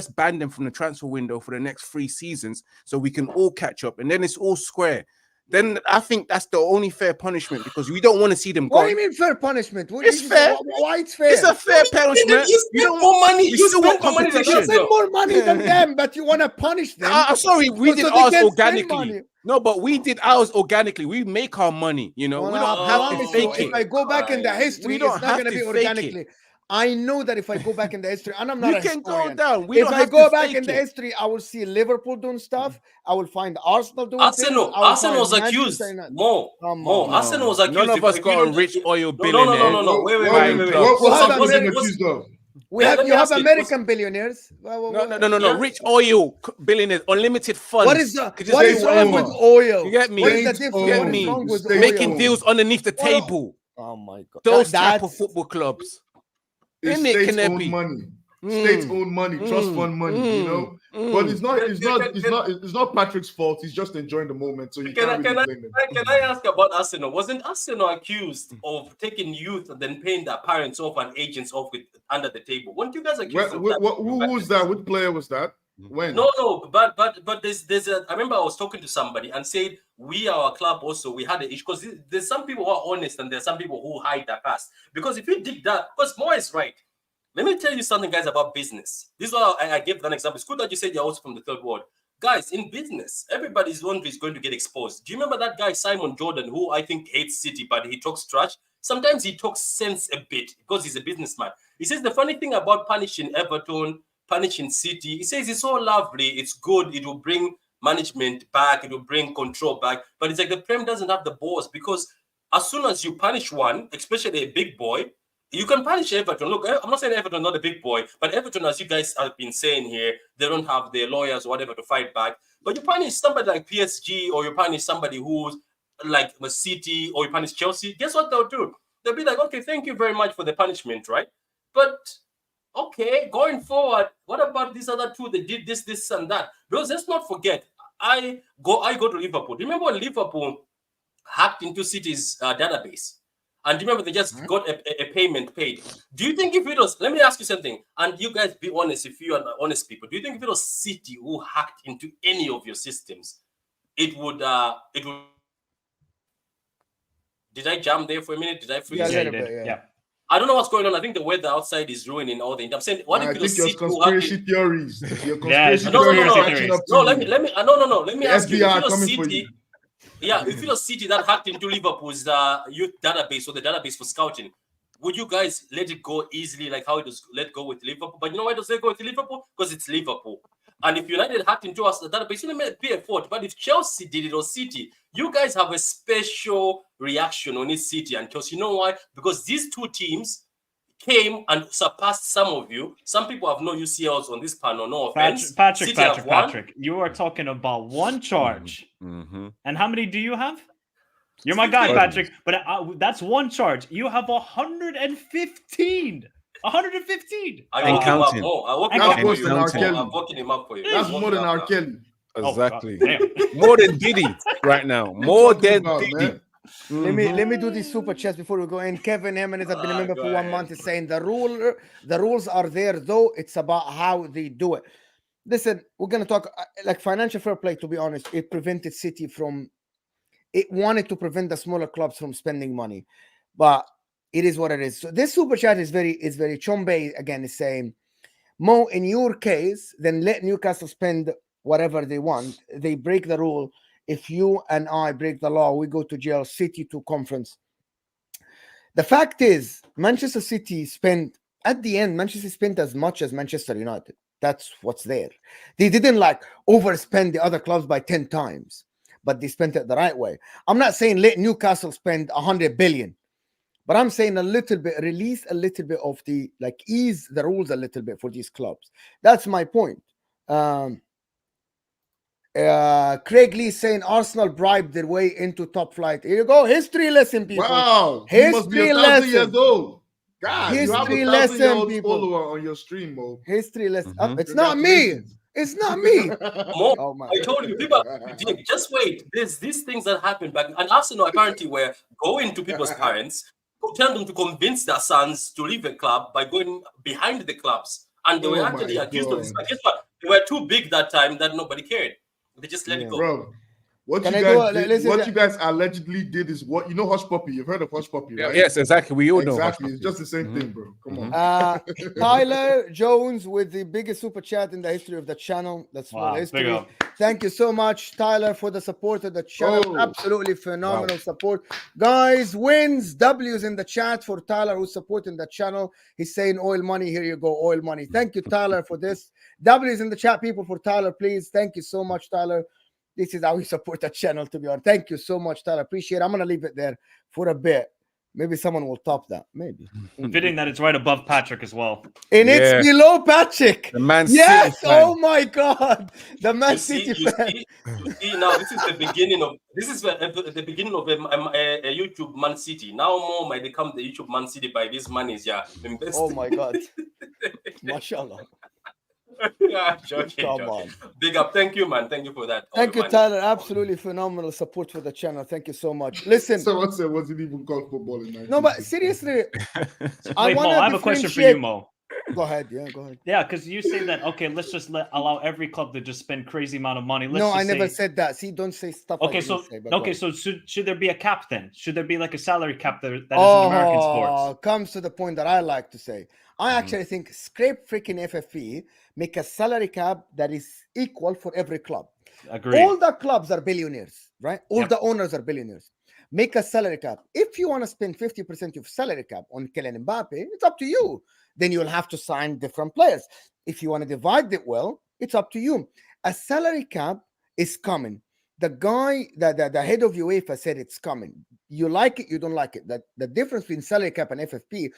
ban them from the transfer window for the next 3 seasons, so we can all catch up, and then it's all square. Then I think that's the only fair punishment, because we don't want to see them go. What do you mean fair punishment? It's fair. Why it's fair? It's a fair punishment. You spend more money. You spend more money than You spend more money than them, but you want to punish them. I'm sorry, we did ours organically. No, but we did ours organically. We make our money, you know. Well, we don't have to fake it. If I go back in the history, it's not going to be organically. I know that if I go back in the history, and I'm not a historian. If I go back in the history, I will see Liverpool doing stuff. I will find Arsenal doing Arsenal was accused. More. Arsenal was accused. None of us got a rich oil billionaire. No. Wait. What have they been accused of? We Yeah, have let me you have ask you, American billionaires. No. Yeah. Rich oil billionaires, unlunlimited funds. What is Could just what do is whatever. wrong with oil? You get me? What is the State difference? get What is me? wrong with State oil? Making deals underneath the What- table. Oh my god! Those type of That's football clubs. It's Isn't it, state-owned Kanepi? money. State-owned money, trust fund money, you know. But it's not Patrick's fault. He's just enjoying the moment, so you can't really blame him. Can I ask about Arsenal? Wasn't Arsenal accused of taking youth and then paying their parents off and agents off with under the table? Weren't you guys accused of that? Who was that? Which player was that? When? No, but there's a. I remember I was talking to somebody and said our club also we had an issue because there's some people who are honest and there's some people who hide their past. Because if you dig that, because Mo is right. Let me tell you something, guys, about business. This is what I gave an example. It's good that you said you're also from the third world. Guys, in business, everybody's laundry is going to get exposed. Do you remember that guy, Simon Jordan, who I think hates City, but he talks trash? Sometimes he talks sense a bit because he's a businessman. He says the funny thing about punishing Everton, punishing City, he says it's so lovely, it's good, it will bring management back, it will bring control back. But it's like the Prem doesn't have the balls because as soon as you punish one, especially a big boy, you can punish Everton. Look, I'm not saying Everton not a big boy, but Everton, as you guys have been saying here, they don't have their lawyers or whatever to fight back. But you punish somebody like PSG or you punish somebody who's like a City or you punish Chelsea, guess what they'll do? They'll be like, okay, thank you very much for the punishment, right? But okay, going forward, what about these other two that did this, and that? Because let's not forget, I go to Liverpool. Remember when Liverpool hacked into City's database? And remember, they just got a payment paid. Do you think if it was, let me ask you something, and you guys be honest, if you are honest people, do you think if it was City who hacked into any of your systems, it would, did I jam there for a minute? Did I freeze? Yeah, a Yeah, little you bit, did. yeah. Yeah. I don't know what's going on. I think the weather outside is ruining all the. I'm saying, what if I it was think your City who hacked conspiracy theories. Your Yeah, conspiracy no, theories no, are no. catching up to No, you. let me The ask you. If FBI it was coming for City, you. yeah, if it was City that hacked into Liverpool's youth database or the database for scouting, would you guys let it go easily like how it was let go with Liverpool? But you know why it does let go with Liverpool? Because it's Liverpool. And if United hacked into us the database, you may be a fault. But if Chelsea did it or City, you guys have a special reaction on this City and Chelsea. You know why? Because these two teams came and surpassed some of you. Some people have no UCLs on this panel, no offense. Patrick, you are talking about one charge. Mm-hmm. And how many do you have? You're my 15. guy, Patrick, but that's one charge. You have 115. 115. I And woke him up counting. more. I woke him That's up for worse you. than R. Counting. Kelly. I'm walking him up for you. That's I'm more walking than up R. now. Kelly. Exactly. Oh, damn. More than Diddy right now. More than About, Diddy. man. Let me do these super chats before we go in. Kevin Jimenez has been a member Go for 1 ahead. month. Is saying the rules are there though. It's about how they do it. Listen, we're gonna talk like financial fair play. To be honest, it prevented City from. It wanted to prevent the smaller clubs from spending money, but it is what it is. So this super chat is very Chombe again is saying, Mo, in your case, then let Newcastle spend whatever they want. They break the rule. If you and I break the law, we go to jail. City to conference. The fact is, Manchester City spent at the end. Manchester spent as much as Manchester United. That's what's there. They didn't like overspend the other clubs by 10 times, but they spent it the right way. I'm not saying let Newcastle spend 100 billion, but I'm saying a little bit, release a little bit of the like ease the rules a little bit for these clubs. That's my point. Craig Lee saying Arsenal bribed their way into top flight. Here you go. History lesson, people. Wow. He must be History 1,000 years lesson. old. God, you have History 1,000-year-old lesson, follower on your stream, Mo. History lesson. Mhm. It's not me. Congratulations. It's not me. More. Oh my. I told you, people, just wait. There's these things that happen back. And Arsenal apparently were going to people's parents, to tell them to convince their sons to leave the club by going behind the clubs. And they were Oh actually my accused of this. God. But guess what? They were too big that time that nobody cared. They just let it go. Bro, what Can you I guys do it? did, Listen, what you guys allegedly did is what you know Hush Puppy. You've heard of Hush Puppy, right? Yes, exactly. We all know. Exactly. Hush It's just the same Mhm. thing, bro. Come on. Tyler Jones with the biggest super chat in the history of the channel. That's Wow, big history. up. Thank you so much, Tyler, for the support of the channel. Oh. Absolutely phenomenal support. Guys, wins, W's in the chat for Tyler who's supporting the channel. He's saying oil money. Here you go, oil money. Thank you, Tyler, for this. W's in the chat, people, for Tyler, please. Thank you so much, Tyler. This is how we support the channel, to be honest. Thank you so much, Tyler. Appreciate it. I'm going to leave it there for a bit. Maybe someone will top that. Maybe. Fitting that it's right above Patrick as well. And Yeah. it's below Patrick. The Man Yes. City fan. Oh my God. The Man You see, City you fan. see, you see. Now this is the beginning of the beginning of a YouTube Man City. Now more might become the YouTube Man City by these monies. Yeah, investing. Oh my God. Mashallah. Yeah, joking, Come joking. on. Big up. Thank you, man. Thank you for that. Thank you, Tyler. Absolutely phenomenal support for the channel. Thank you so much. Listen. Someone said, wasn't even called football in 1960. No, but seriously, I Wait, Mo, want I have to a question for you, differentiate. Mo. Go ahead. Yeah, go ahead. Yeah, because you say that, okay, let's just allow every club to just spend crazy amount of money. Let's No, just I never say, said that. See, don't say stuff. okay, I so didn't say, but go okay, ahead. so should there be a cap then? Should there be like a salary cap that is in American sports? Comes to the point that I like to say. I actually think scrape freaking FFP, make a salary cap that is equal for every club. Agreed. All the clubs are billionaires, right? All Yep. the owners are billionaires. Make a salary cap. If you want to spend 50% of salary cap on Kylian Mbappe, it's up to you. Then you'll have to sign different players. If you want to divide it well, it's up to you. A salary cap is coming. The guy, the head of UEFA said it's coming. You like it, you don't like it. The difference between salary cap and FFP,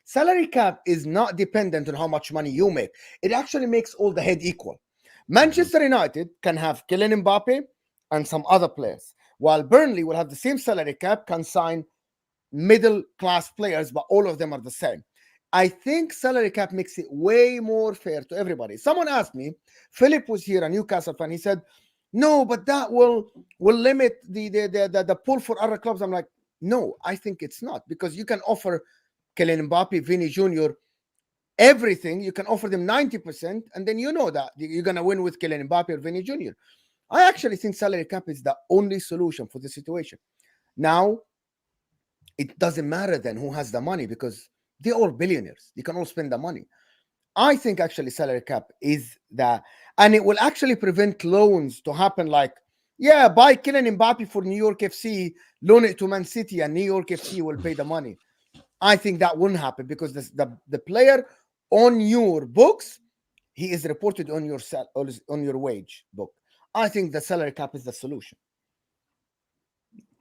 salary cap is not dependent on how much money you make. It actually makes all the head equal. Manchester United can have Kylian Mbappe and some other players, while Burnley will have the same salary cap, can sign middle class players, but all of them are the same. I think salary cap makes it way more fair to everybody. Someone asked me, Philip was here, a Newcastle fan. He said, no, but that will limit the pull for other clubs. I'm like, no, I think it's not, because you can offer Kylian Mbappe, Vinny Jr., everything. You can offer them 90%, and then you know that you're going to win with Kylian Mbappe or Vinny Jr. I actually think salary cap is the only solution for the situation. Now, it doesn't matter then who has the money, because they're all billionaires. They can all spend the money. I think actually salary cap is and it will actually prevent loans to happen like, yeah, buy Kylian Mbappe for New York FC, loan it to Man City, and New York FC will pay the money. I think that wouldn't happen, because the player on your books, he is reported on your wage book. I think the salary cap is the solution.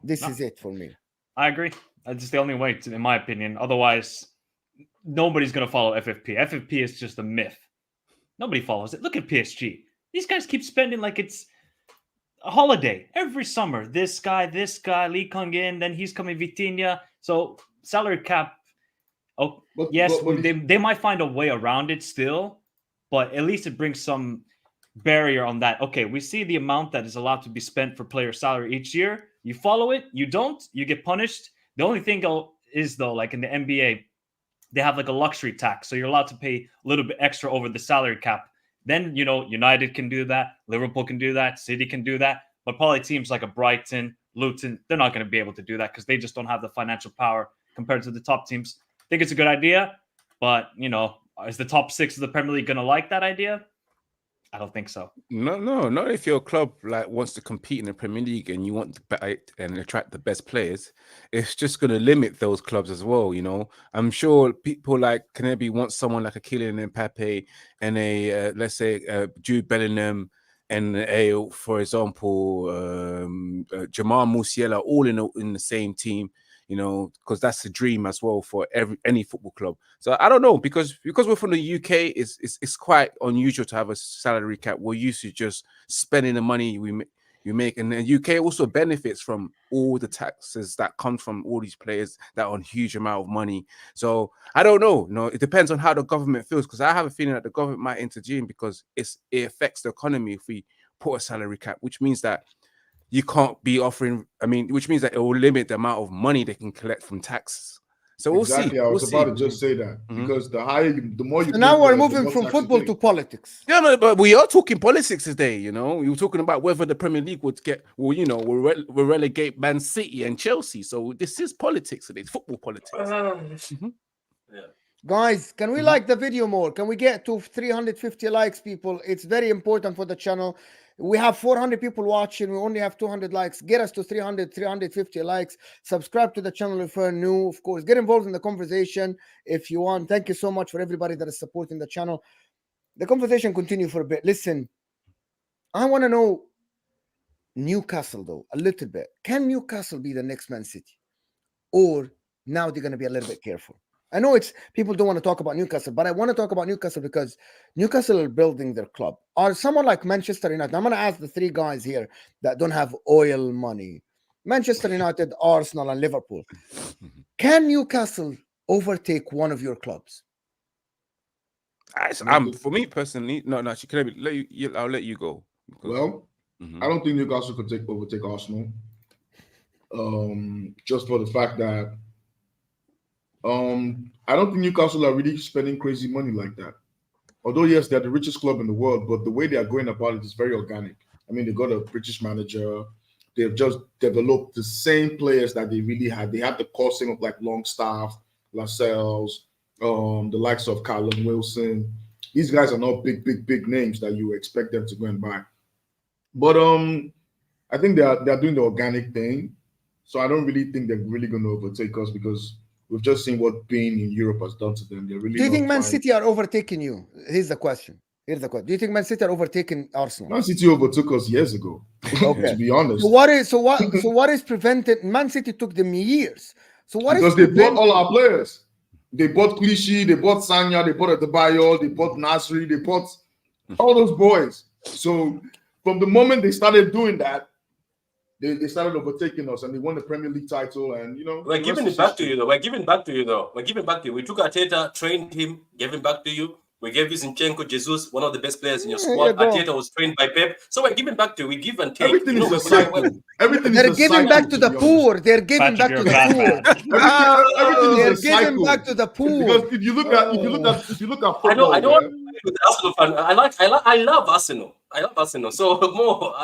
This is it for me. I agree. That's the only way, in my opinion. Otherwise, nobody's going to follow FFP. FFP is just a myth. Nobody follows it. Look at PSG. These guys keep spending like it's a holiday every summer. This guy, Lee Kung-in, then he's coming Vitinha. So salary cap, they might find a way around it still, but at least it brings some barrier on that. Okay, we see the amount that is allowed to be spent for player salary each year. You follow it, you don't, you get punished. The only thing is, though, like in the NBA, they have like a luxury tax. So you're allowed to pay a little bit extra over the salary cap. Then, United can do that. Liverpool can do that. City can do that. But probably teams like a Brighton, Luton, they're not going to be able to do that because they just don't have the financial power compared to the top teams. I think it's a good idea. But, is the top 6 of the Premier League going to like that idea? I don't think so. No, not if your club wants to compete in the Premier League and you want to buy and attract the best players. It's just going to limit those clubs as well. I'm sure people like Kanebi want someone like a Kylian Mbappe and a let's say Jude Bellingham and for example Jamal Musiala all in the same team. Because that's the dream as well for any football club. So I don't know, because we're from the UK, it's quite unusual to have a salary cap. We're used to just spending the money we make, and the UK also benefits from all the taxes that come from all these players that are on huge amount of money. So I don't know. It depends on how the government feels, because I have a feeling that the government might intervene because it affects the economy if we put a salary cap, which means that you can't be offering, which means that it will limit the amount of money they can collect from taxes. So we'll see. I was about to just say that, because the more you. So now we're moving from football to politics. Yeah, no, but we are talking politics today. We were talking about whether the Premier League would get, we'll relegate Man City and Chelsea. So this is politics today. It's football politics. Yeah. Guys, can we like the video more? Can we get to 350 likes, people? It's very important for the channel. We have 400 people watching. We only have 200 likes. Get us to 350 likes. Subscribe to the channel if you're new. Of course, get involved in the conversation if you want. Thank you so much for everybody that is supporting the channel. The conversation continue for a bit. Listen, I want to know Newcastle, though, a little bit. Can Newcastle be the next Man City? Or now they're going to be a little bit careful. I know it's people don't want to talk about Newcastle, but I want to talk about Newcastle because Newcastle are building their club. Or someone like Manchester United. I'm going to ask the three guys here that don't have oil money. Manchester United, Arsenal, and Liverpool. Can Newcastle overtake one of your clubs? For me personally, no. I'll let you go. Well, I don't think Newcastle could overtake Arsenal. Just for the fact that I don't think Newcastle are really spending crazy money like that. Although, yes, they're the richest club in the world, but the way they are going about it is very organic. I mean, they got a British manager. They've just developed the same players that they really had. They had the coursing of like Longstaff, Lascelles, the likes of Callum Wilson. These guys are not big names that you expect them to go and buy. But I think they're doing the organic thing. So I don't really think they're really going to overtake us because we've just seen what being in Europe has done to them. They're really. Do you think Man City are overtaking you? Here's the question. Do you think Man City are overtaking Arsenal? Man City overtook us years ago. Okay. To be honest. So what is prevented? Man City took them years. So what because is they bought all our players. They bought Clichy, they bought Sanya, they bought Adebayo, they bought Nasri, they bought all those boys. So from the moment they started doing that, they started overtaking us and they won the Premier League title. And we're giving it back to you though. We took Arteta, trained him, gave him back to you. We gave you Zinchenko, Jesus, one of the best players in your squad. Arteta was trained by Pep. So we're giving back to you. We give and take. Everything is a cycle. They're giving back to the poor. They're giving back to the poor. They're giving back to the poor. Because if you look at football, I don't with Arsenal fan. I love Arsenal. So more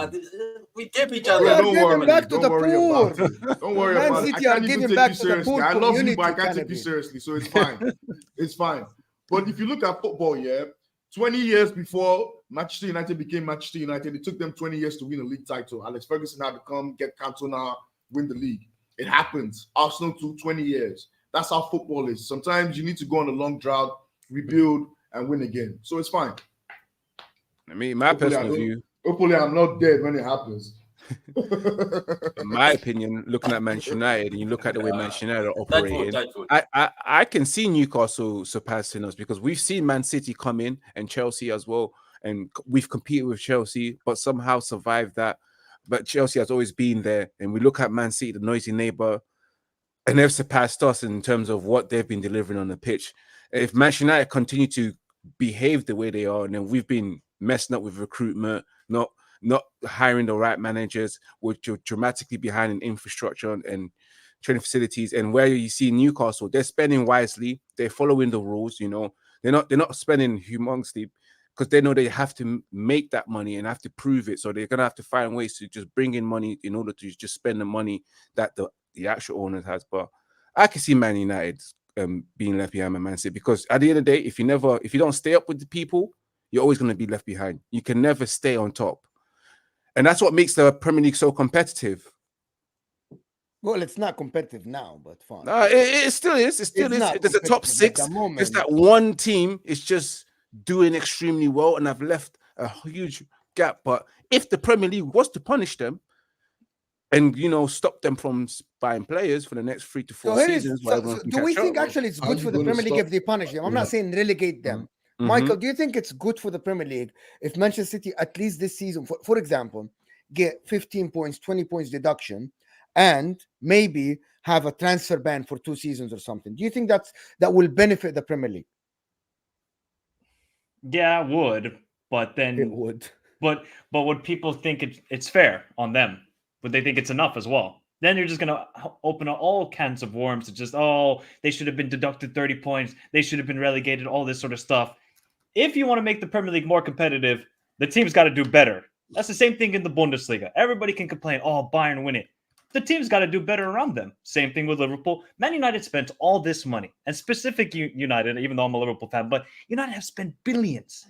we gave each other. Don't worry. Don't worry about it. I can't even take you seriously. I love you, but I can't take you seriously. So it's fine. It's fine. But if you look at football, 20 years before Manchester United became Manchester United, it took them 20 years to win a league title. Alex Ferguson had to come, get Cantona, win the league. It happens. Arsenal took 20 years. That's how football is. Sometimes you need to go on a long drought, rebuild, and win again. So it's fine. I mean, my personal view. Hopefully, I'm not dead when it happens. In my opinion, looking at Manchester United, and you look at the way Manchester United are operating, I can see Newcastle surpassing us because we've seen Man City come in and Chelsea as well, and we've competed with Chelsea, but somehow survived that. But Chelsea has always been there, and we look at Man City, the noisy neighbor, and they've surpassed us in terms of what they've been delivering on the pitch. If Manchester United continue to behave the way they are, and then we've been messing up with recruitment, not hiring the right managers, which are dramatically behind in infrastructure and training facilities. And where you see Newcastle, they're spending wisely, they're following the rules. They're not spending humongously because they know they have to make that money and have to prove it. So they're gonna have to find ways to just bring in money in order to just spend the money that the actual owner has. But I can see Man United being left behind by Man City because at the end of the day, if you don't stay up with the people, you're always going to be left behind. You can never stay on top. And that's what makes the Premier League so competitive. Well, it's not competitive now, but fine. It still is. It still is. There's a top six. It's that one team is just doing extremely well, and I've left a huge gap. But if the Premier League was to punish them and, stop them from buying players for the next 3 to 4 seasons, do we think actually it's good for the Premier League if they punish them? I'm not saying relegate them. Michael, do you think it's good for the Premier League if Manchester City, at least this season, for example, get 15 points, 20 points deduction, and maybe have a transfer ban for 2 seasons or something? Do you think that will benefit the Premier League? Yeah, it would, but then it would. But would people think it's fair on them? Would they think it's enough as well? Then you're just going to open up all cans of worms to just, they should have been deducted 30 points. They should have been relegated, all this sort of stuff. If you want to make the Premier League more competitive, the team's got to do better. That's the same thing in the Bundesliga. Everybody can complain, Bayern win it. The team's got to do better around them. Same thing with Liverpool. Man United spent all this money, and specific United, even though I'm a Liverpool fan, but United have spent billions,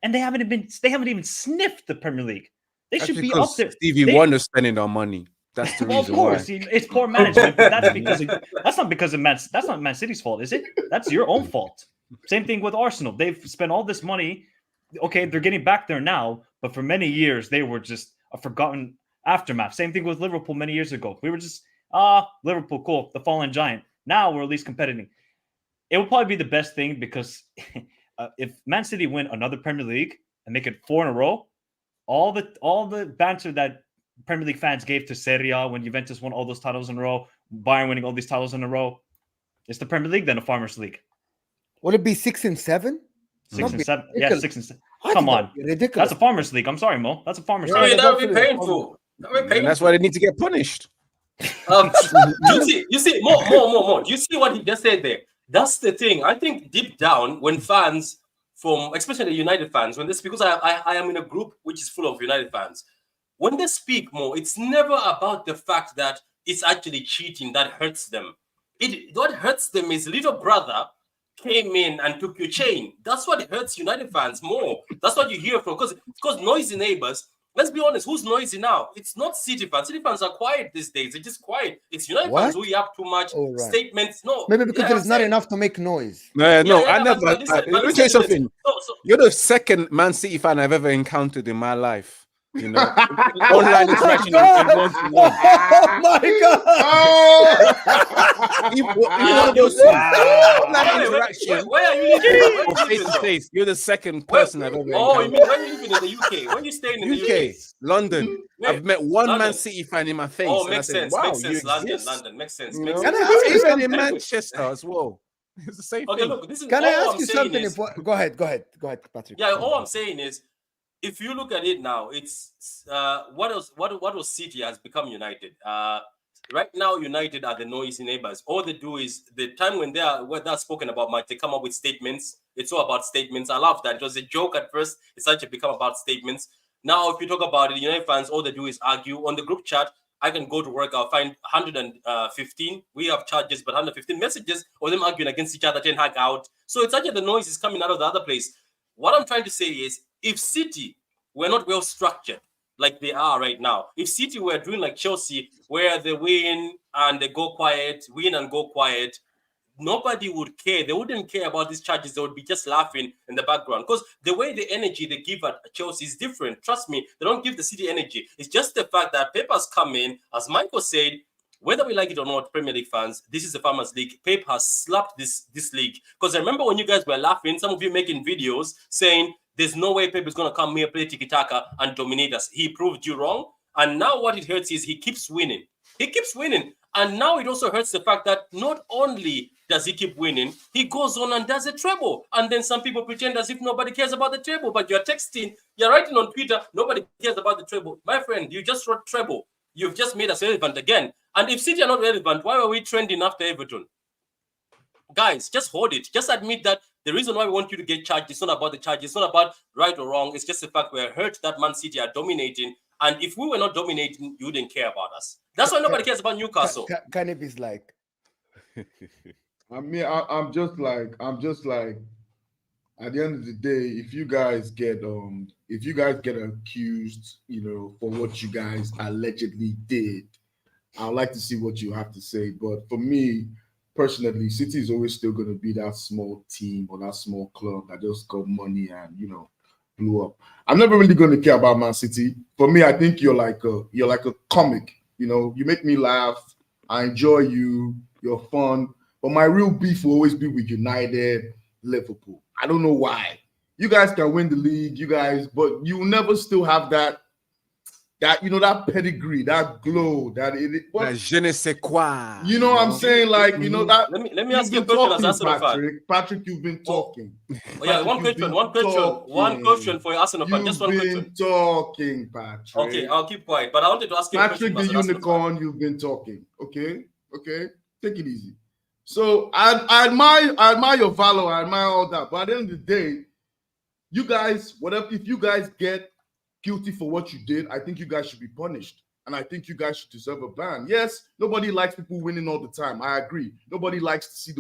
and they haven't even sniffed the Premier League. They should be up there. Stevie Wonder spending our money. That's the reason why. Of course, it's poor management, but that's not because of that's not Man City's fault, is it? That's your own fault. Same thing with Arsenal. They've spent all this money. Okay, they're getting back there now, but for many years they were just a forgotten aftermath. Same thing with Liverpool many years ago. We were just Liverpool, cool, the fallen giant. Now we're at least competing. It will probably be the best thing because if Man City win another Premier League and make it 4 in a row, all the banter that Premier League fans gave to Serie A when Juventus won all those titles in a row, Bayern winning all these titles in a row, it's the Premier League, then a Farmers League. Will it be 6 and 7? 6 and 7. Yeah, ridiculous. 6 and 7. I Come think on. that'd be ridiculous. That's a Farmers League. I'm sorry, Mo. That's a Farmers Yeah, League. That would be definitely. painful. That would be And painful. that's why they need to get punished. You see, more. You see what he just said there? That's the thing. I think deep down, when fans from, especially United fans, when they speak, because I am in a group which is full of United fans, when they speak more, it's never about the fact that it's actually cheating that hurts them. What hurts them is little brother came in and took your chain. That's what hurts United fans more. That's what you hear from, because noisy neighbors. Let's be honest, who's noisy now? It's not City fans. City fans are quiet these days. They're just quiet. It's United fans who have too much statements. No, maybe because there's not enough to make noise. No, Yeah, I never. but listen, Let me tell you something. So, You're the second Man City fan I've ever encountered in my life. You know, online interaction and one-to-one. Oh my God! Oh! Even one of those things, online wait, interaction where are you living? or face to face. You're the second person I've ever Oh, you encountered. mean when you living in the UK? When you staying in the UK, UK? London. Yeah. I've met one London. Man City fan in my face. Oh, and I makes said, sense. wow, Makes you sense. London, exist. makes sense. You Makes know? sense. Can I ask you Even in something? Manchester as well. It's the same Okay, thing. look, this is Can all I ask I'm you saying something? is, Go ahead, Patrick. yeah, all I'm saying is, if you look at it now, it's what was City has become United. Right now, United are the noisy neighbors. All they do is the time when they're spoken about much, they come up with statements. It's all about statements. I love that. It was a joke at first. It's actually become about statements. Now, if you talk about it, United fans, all they do is argue. On the group chat, I can go to work. I'll find 115. We have charges, but 115 messages of them arguing against each other, 10 hang out. So it's actually the noise is coming out of the other place. What I'm trying to say is, if City were not well structured like they are right now, if City were doing like Chelsea, where they win and they go quiet, win and go quiet, nobody would care. They wouldn't care about these charges. They would be just laughing in the background because the way the energy they give at Chelsea is different. Trust me, they don't give the City energy. It's just the fact that Pep has come in, as Michael said, whether we like it or not, Premier League fans, this is the Farmers League. Pep has slapped this league. Because I remember when you guys were laughing, some of you making videos saying there's no way Pep is going to come here, play tiki-taka and dominate us. He proved you wrong. And now what it hurts is he keeps winning. He keeps winning. And now it also hurts the fact that not only does he keep winning, he goes on and does a treble. And then some people pretend as if nobody cares about the treble. But you're texting, you're writing on Twitter, nobody cares about the treble. My friend, you just wrote treble. You've just made us relevant again. And if City are not relevant, why are we trending after Everton? Guys, just hold it. Just admit that the reason why we want you to get charged is not about the charge. It's not about right or wrong. It's just the fact we're hurt that Man City are dominating. And if we were not dominating, you wouldn't care about us. That's why nobody cares about Newcastle. Canip is like, I mean, I'm just like, at the end of the day, if you guys get accused, you know, for what you guys allegedly did, I'd like to see what you have to say. But for me, personally, City is always still going to be that small team or that small club that just got money and, you know, blew up. I'm never really going to care about Man City. For me, I think you're like a comic. You know, you make me laugh. I enjoy you. You're fun. But my real beef will always be with United, Liverpool. I don't know why. You guys can win the league, you guys, but you will never still have that you know, that pedigree, that glow, that je ne sais quoi. You know what I'm saying? Like, you know that. Let me ask you a question as Arsenal fan. Patrick, you've been talking. Oh yeah, one question for your Arsenal fan. Just one question. You've been talking, Patrick. Okay, I'll keep quiet. But I wanted to ask you a question. Patrick the Unicorn, you've been talking. Okay, take it easy. So I admire your valor, I admire all that. But at the end of the day, you guys, if you guys get guilty for what you did, I think you guys should be punished. And I think you guys should deserve a ban. Yes, nobody likes people winning all the time. I agree. Nobody likes to see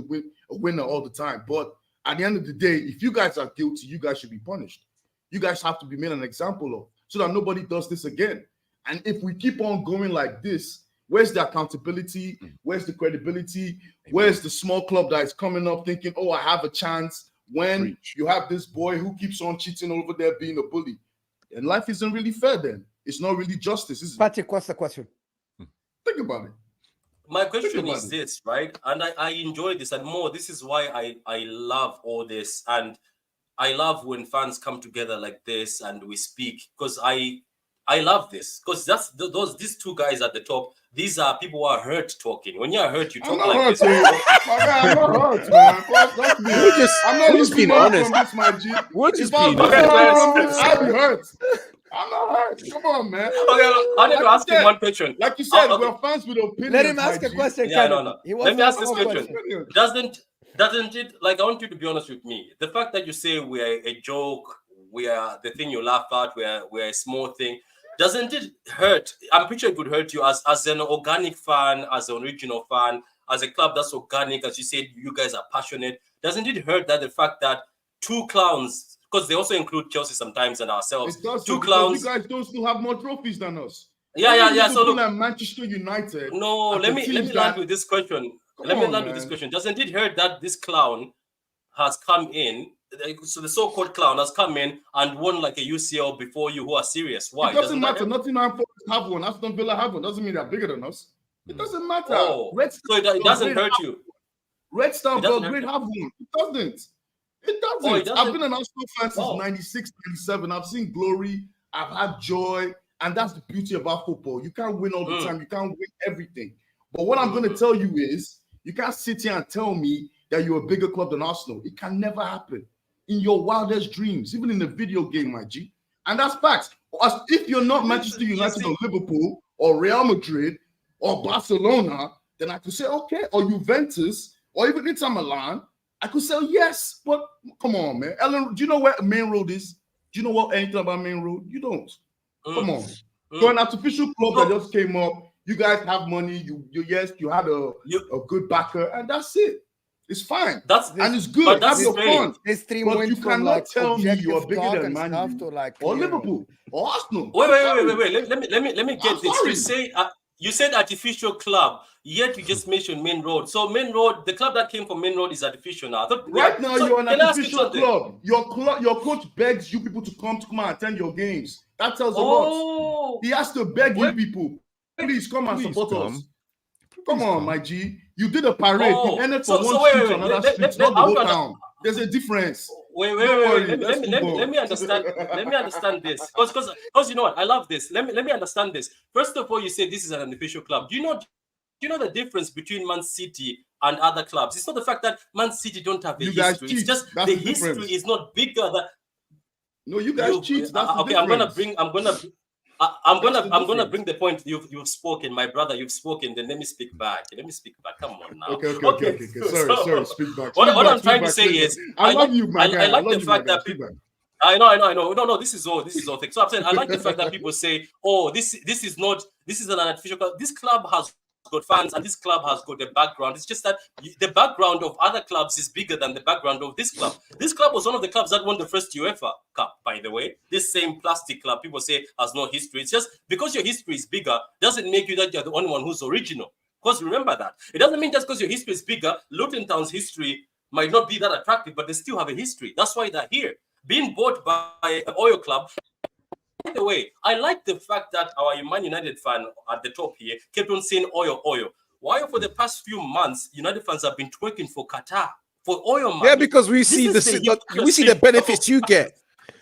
a winner all the time. But at the end of the day, if you guys are guilty, you guys should be punished. You guys have to be made an example of so that nobody does this again. And if we keep on going like this, where's the accountability? Where's the credibility? Where's the small club that is coming up thinking, oh, I have a chance, when you have this boy who keeps on cheating over there being a bully? And life isn't really fair then. It's not really justice, is it? Patrick, what's the question? Think about it. my question is this, right? And I enjoy this and more. This is why I love all this, and I love when fans come together like this and we speak, because I love this, because that's these two guys at the top. These are people who are hurt talking. When you're hurt, you talk like this. I'm not hurt, man. I'm not just being honest. From this, my G. We're just If being I'm honest. I'll be hurt. I'm not hurt. Come on, man. Okay, I need to ask you one question. Like you said, okay. we're fans with opinions. Let him ask a question. Yeah, no. Let me ask this question. Doesn't it, like, I want you to be honest with me. The fact that you say we're a joke, we are the thing you laugh at, we're a small thing, doesn't it hurt? I'm pretty sure it would hurt you as an organic fan, as an original fan, as a club that's organic, as you said, you guys are passionate. Doesn't it hurt that the fact that two clowns, because they also include Chelsea sometimes and ourselves, it does, two clowns. You guys don't still have more trophies than us. Yeah. So look, Manchester United. No, let me land with this question. With this question. Doesn't it hurt that this clown has come in? So the so-called clown has come in and won like a UCL before you, who are serious. Why? It doesn't matter. Nottingham Forest have one. Aston Villa have one. Doesn't mean they're bigger than us. It doesn't matter. So it doesn't hurt you. Red Star Belgrade have one. It doesn't. It doesn't. I've been an Arsenal fan since 96, 97. I've seen glory. I've had joy. And that's the beauty about football. You can't win all the time. You can't win everything. But what I'm going to tell you is, you can't sit here and tell me that you're a bigger club than Arsenal. It can never happen. In your wildest dreams, even in a video game, my G. And that's facts. If you're not Manchester United or Liverpool or Real Madrid or Barcelona, then I could say, okay, or Juventus or even Inter Milan, I could say, yes. But come on, man. Ellen, do you know where Main Road is? Do you know what anything about Main Road? You don't. Come on. You're an artificial club that just came up. You guys have money. You had a good backer, and that's it. It's fine. And it's good. Have your fun. But you cannot tell me you're bigger than Man U or Liverpool or Arsenal. Wait. Let me get this. You said artificial club, yet you just mentioned Main Road. So Main Road, the club that came from Main Road is artificial now. Right now, you're an artificial club. Your coach begs you people to come and attend your games. That tells a lot. He has to beg you people, please come and support us. Come on, my G. You did a parade. You ended from one street to another street, not the whole town. There's a difference. Wait. Let me understand. Let me understand this, because you know what, I love this. Let me understand this. First of all, you say this is an unofficial club. Do you know the difference between Man City and other clubs? It's not the fact that Man City don't have a history. It's just the history is not bigger than. No, you guys cheat. That's okay, the I'm gonna bring the point you've spoken, my brother. You've spoken. Then let me speak back. Come on now. Okay. Sorry. Speak back. What I'm trying to say is, I love you, my guy. I like the fact that people. I know. No, this is all thing. So I'm saying I like the fact that people say, "Oh, this is an artificial club." This club has got fans, and this club has got a background. It's just that the background of other clubs is bigger than the background of this club. This club was one of the clubs that won the first UEFA Cup, by the way. This same plastic club, people say, has no history. It's just because your history is bigger doesn't make you that you're the only one who's original. Because remember that. It doesn't mean just because your history is bigger, Luton Town's history might not be that attractive, but they still have a history. That's why they're here. Being bought by an oil club. By the way, I like the fact that our Man United fan at the top here kept on saying oil. Why for the past few months, United fans have been twerking for Qatar, for oil money? Yeah, because we see the benefits you get.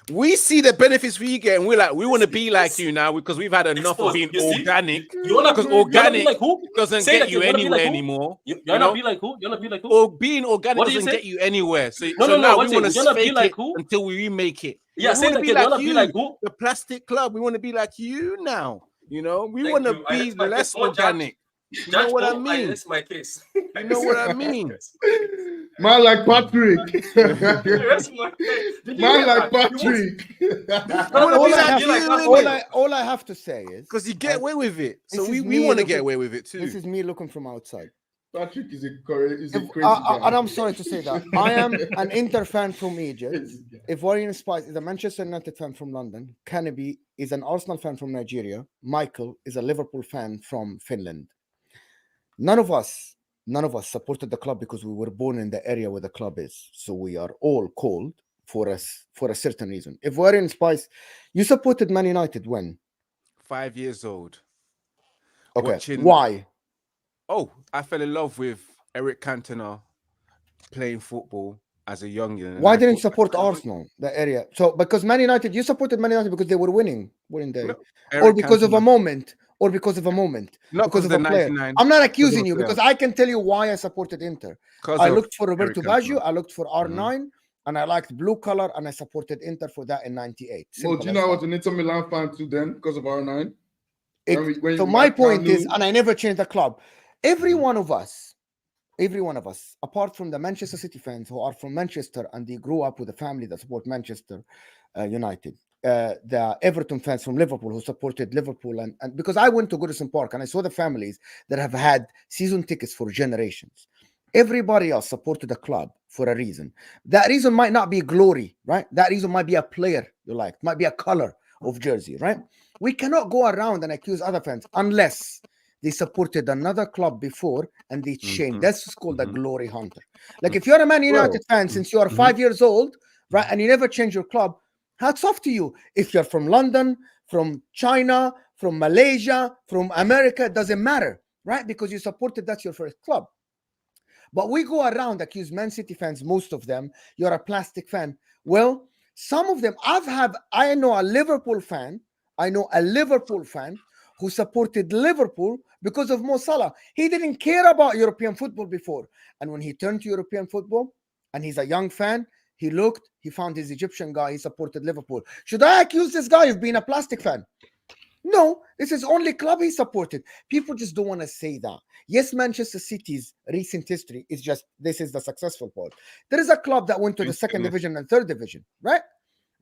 We see the benefits we get, and we're like, we want to be like you now because we've had enough of being organic. Because organic doesn't get you anywhere anymore. You wanna be like who? You wanna be like who? Or being organic doesn't get you anywhere. So now we want to fake it until we remake it. Yeah, say that again. You wanna be like who? The plastic club. We want to be like you now. We want to be less organic. You know what I mean? That's my case. You know what I mean? Man like Patrick. Man like Patrick. All I have to say is because you get away with it, so we want to get away with it too. This is me looking from outside. Patrick is a crazy guy. And I'm sorry to say that. I am an Inter fan from Egypt. Ivorian Spice is a Manchester United fan from London. Kanabi is an Arsenal fan from Nigeria. Michael is a Liverpool fan from Finland. None of us supported the club because we were born in the area where the club is. So we are all called for a certain reason. Ivorian Spice, you supported Man United when? 5 years old. Okay. Why? Oh, I fell in love with Eric Cantona playing football as a youngin. and Why I didn't you thought, support Arsenal, the area? So because Man United, you supported Man United because they were winning, weren't they? No, Or Eric because of a Cantona, moment, or because of a moment, not because because of the a player. 99. I'm not Because of accusing a you player. because I can tell you why I supported Inter. Because I of looked for Eric Roberto Baggio, Cantona. I looked for R9, and I liked blue color, and I supported Inter for that in '98. Well, Simple you as know, I that. was an Inter Milan fan too then because of R9. So my point is, and I never changed the club. Every one of us, apart from the Manchester City fans who are from Manchester and they grew up with a family that support Manchester United, the Everton fans from Liverpool who supported Liverpool, and because I went to Goodison Park and I saw the families that have had season tickets for generations. Everybody else supported the club for a reason. That reason might not be glory, right? That reason might be a player you like, might be a color of jersey, right? We cannot go around and accuse other fans unless they supported another club before and they changed. That's called a glory hunter. Like if you're a Man United fan since you are 5 years old, right, and you never change your club, hats off to you. If you're from London, from China, from Malaysia, from America, it doesn't matter, right? Because you supported, that's your first club. But we go around accuse Man City fans, most of them, you're a plastic fan. Well, some of them, I know a Liverpool fan who supported Liverpool because of Mo Salah. He didn't care about European football before. And when he turned to European football, and he's a young fan, he found his Egyptian guy, he supported Liverpool. Should I accuse this guy of being a plastic fan? No, this is only club he supported. People just don't want to say that. Yes, Manchester City's recent history is just, this is the successful part. There is a club that went to the second division and third division, right?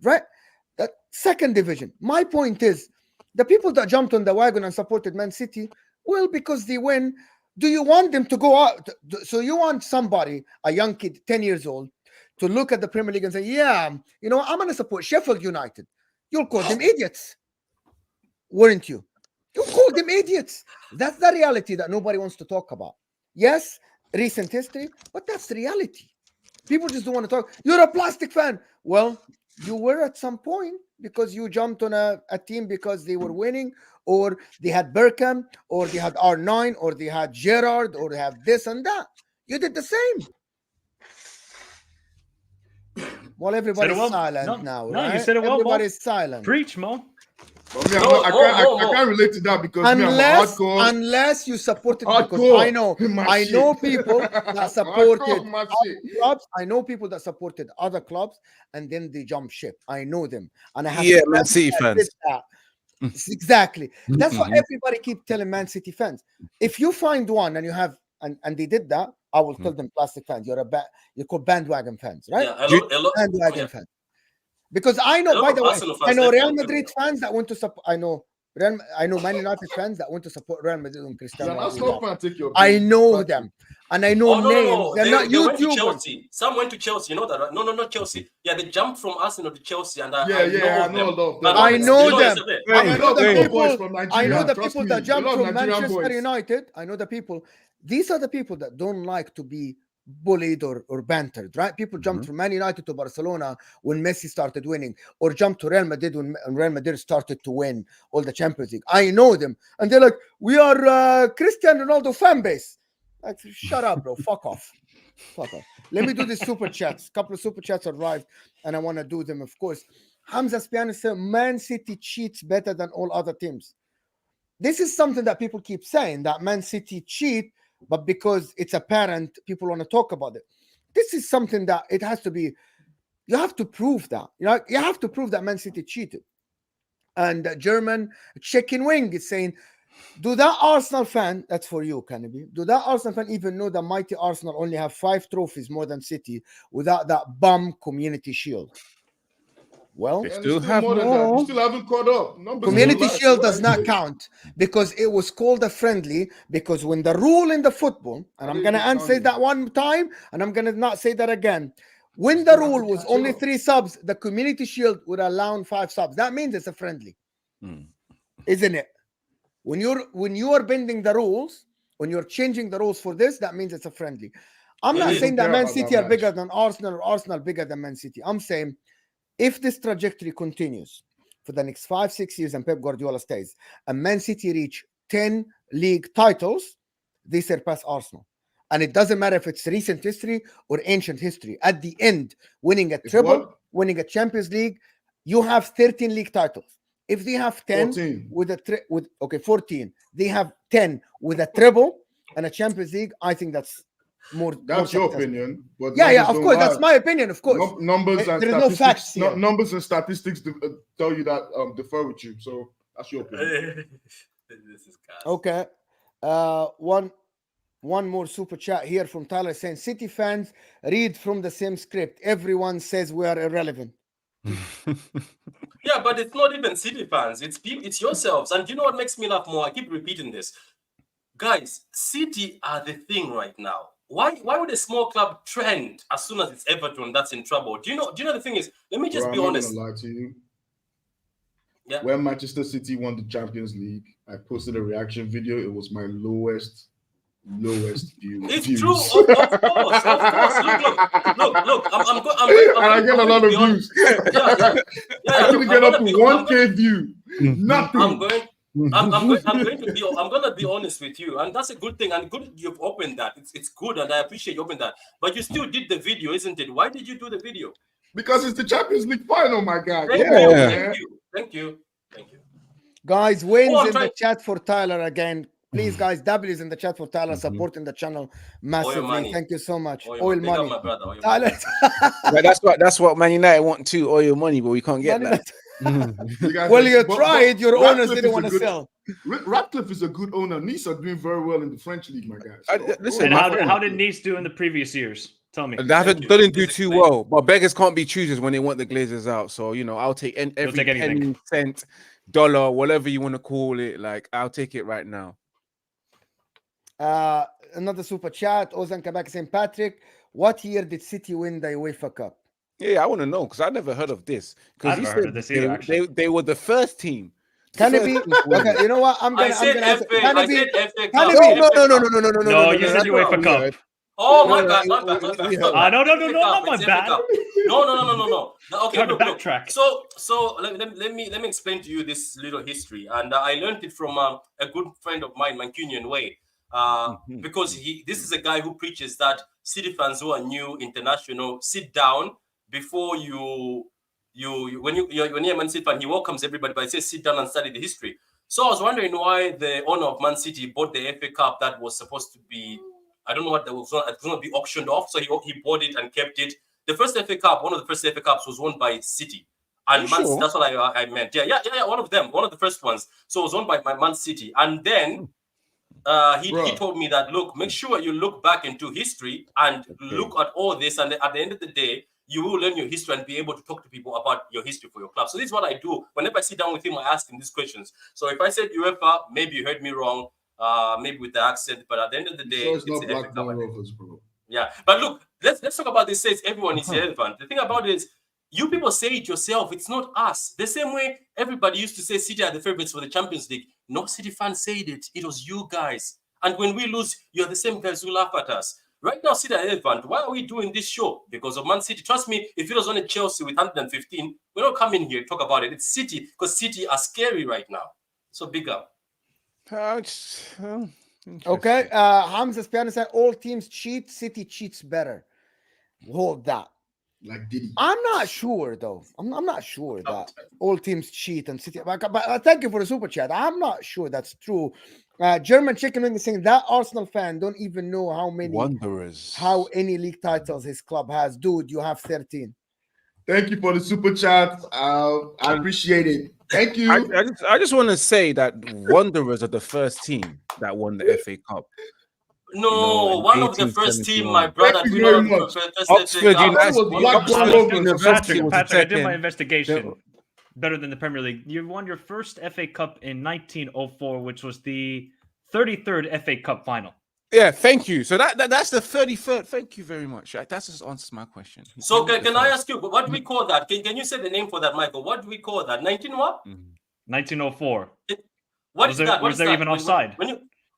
That second division. My point is, the people that jumped on the wagon and supported Man City, well, because they win. Do you want them to go out? So you want somebody, a young kid, 10 years old, to look at the Premier League and say, yeah, I'm going to support Sheffield United. You'll call them idiots. Weren't you? You called them idiots. That's the reality that nobody wants to talk about. Yes, recent history, but that's the reality. People just don't want to talk. You're a plastic fan. Well, you were at some point because you jumped on a team because they were winning, or they had Berkham, or they had R9, or they had Gerrard, or they have this and that. You did the same. Well, everybody's silent now, right? No, you said it well, Everybody's silent. Preach, Mo. I can't relate to that because unless you supported, because I know people that supported clubs. I know people that supported other clubs and then they jump ship. I know them, and I have Man City fans. Exactly. That's what everybody keep telling Man City fans. If you find one and you have and they did that, I will tell them plastic fans. You're called bandwagon fans, right? Yeah, bandwagon fans. Because I know, by the way, I know Real Madrid fans that want to support. I know Man United fans that want to support Real Madrid and Cristiano Ronaldo. I know them, and I know names. No. They're not they went to YouTubers. Chelsea. Some went to Chelsea. You know that, right? No, not Chelsea. Yeah, they jumped from Arsenal to Chelsea, and I know them. I know them. I know the Trust people me, that jumped a lot of from Nigerian Manchester boys. United. I know the people. These are the people that don't like to be bullied or bantered, right? People jumped from Man United to Barcelona when Messi started winning, or jumped to Real Madrid when Real Madrid started to win all the Champions League. I know them, and they're like, we are Cristiano Ronaldo fan base. Like, shut up, bro. Fuck off. Let me do the super chats. A couple of super chats arrived, and I want to do them, of course. Hamza Spiano said, Man City cheats better than all other teams. This is something that people keep saying, that Man City cheat, but because it's apparent, people want to talk about it. This is something that it has to be, you have to prove that. You have to prove that Man City cheated. And German chicken wing is saying, do that Arsenal fan, that's for you, Kennedy, do that Arsenal fan even know that mighty Arsenal only have 5 trophies more than City without that bum Community Shield? Well, they still have more than that. You still haven't caught up. Community Shield does not count because it was called a friendly. Because when the rule in the football, and I'm going to say that one time, and I'm going to not say that again. When the rule was only 3 subs, the Community Shield would allow 5 subs. That means it's a friendly, isn't it? When you are bending the rules, when you're changing the rules for this, that means it's a friendly. I'm not saying that Man City are bigger than Arsenal or Arsenal bigger than Man City. I'm saying, if this trajectory continues for the next 5-6 years and Pep Guardiola stays, and Man City reach 10 league titles, they surpass Arsenal. And it doesn't matter if it's recent history or ancient history. At the end, winning a treble, winning a Champions League, you have 13 league titles. If they have 10 14. with 14, they have 10 with a treble and a Champions League. I think that's more. That's more your successful. opinion. But Yeah, of course. That's my opinion, of course. Numbers and there is statistics, no facts here. numbers and statistics tell you that differ with you. So that's your opinion. This is gas. Okay. One more super chat here from Tyler saying, City fans read from the same script. Everyone says we are irrelevant. Yeah, but it's not even City fans. It's yourselves. And you know what makes me laugh more? I keep repeating this. Guys, City are the thing right now. Why would a small club trend as soon as it's Everton that's in trouble? Do you know the thing is, let me just be honest. I'm not gonna lie to you. Yeah. When Manchester City won the Champions League, I posted a reaction video. It was my lowest view. It's views. true, of course. Look. And I get a lot of views. I couldn't get up to 1K view. Nothing. I'm gonna be honest with you, and that's a good thing. And good you've opened that. It's good, and I appreciate you opened that. But you still did the video, isn't it? Why did you do the video? Because it's the Champions League final, my guy. Thank you. Guys, wins in the chat for Tyler again. Please, guys, W's in the chat for Tyler, supporting the channel massively. Thank you so much. Oil money. Tyler. That's what Man United want too, oil money, but we can't get that. Well, you tried. Your owners didn't want to sell. Ratcliffe is a good owner. Nice are doing very well in the French league, my guys. Listen, how did Nice do in the previous years? Tell me. They didn't do too well, but beggars can't be choosers when they want the Glazers out. So I'll take every penny, cent, dollar, whatever you want to call it. Like I'll take it right now. Another super chat. Ozan Kabak St. Patrick. What year did City win the UEFA Cup? Yeah, I want to know because I never heard of this. I've never heard of this either. They were the first team. Can it be? Okay, you know what? I said FA Cup. No, you said UEFA Cup. Oh my God! No, not my bad. No. Okay, look. Backtrack. So let me explain to you this little history, and I learned it from a good friend of mine, Mancunian Way, because this is a guy who preaches that City fans who are new international sit down before when you're a Man City fan, he welcomes everybody, but he says sit down and study the history. So I was wondering why the owner of Man City bought the FA Cup that was supposed to be. I don't know what that was going to be auctioned off. So he bought it and kept it. The first FA Cup, one of the first FA Cups was won by City. And sure? That's what I meant. Yeah, one of them, one of the first ones. So it was won by Man City. And then he told me that, look, make sure you look back into history and look at all this. And at the end of the day, you will learn your history and be able to talk to people about your history for your club. So this is what I do. Whenever I sit down with him, I ask him these questions. So if I said UEFA, maybe you heard me wrong. Maybe with the accent, but at the end of the day, it's not Black Rovers, bro. Yeah, but look, let's talk about this. Says everyone is relevant. The thing about it is, you people say it yourself. It's not us. The same way everybody used to say City are the favorites for the Champions League. No City fans said it. It was you guys. And when we lose, you're the same guys who laugh at us. Right now, City are relevant. Why are we doing this show? Because of Man City. Trust me, if it was only Chelsea with 115, we're not coming here to talk about it. It's City because City are scary right now. So big up. Okay, Hamza Spiano said all teams cheat, City cheats better. Hold that. Like Diddy. I'm not sure though. I'm not sure that all teams cheat and City. But thank you for the super chat. I'm not sure that's true. German Chicken Wing is saying that Arsenal fan don't even know how any league titles his club has. Dude, you have 13. Thank you for the super chat. I appreciate it. Thank you. I just want to say that Wanderers are the first team that won the FA Cup. No, one of the first team, my brother. Thank you very much. Oxford University. Patrick, I did my investigation. Better than the Premier League. You won your first FA Cup in 1904, which was the 33rd FA Cup final. Yeah, thank you. So that's the 33rd. Thank you very much. That just answers my question. So can I ask you, what do we call that? Can you say the name for that, Michael? What do we call that? 19 what? 1904. What is that? Was there even offside?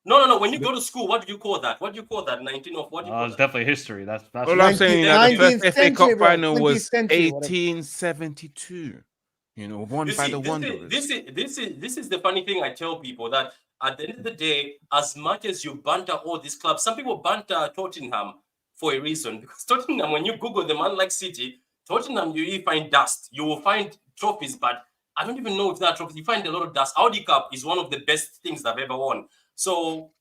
No. When you go to school, what do you call that? What do you call that? 1904. What do you call it's that? definitely history. That's all I'm saying. The first FA Cup final was 1872. You know, won You by see, the Wanderers. this is the funny thing I tell people, that at the end of the day, as much as you banter all these clubs, some people banter Tottenham for a reason, because Tottenham, when you Google them, unlike City, Tottenham, you really find dust. You will find trophies, but I don't even know if that trophy. You find a lot of dust. Audi Cup is one of the best things I've ever won. So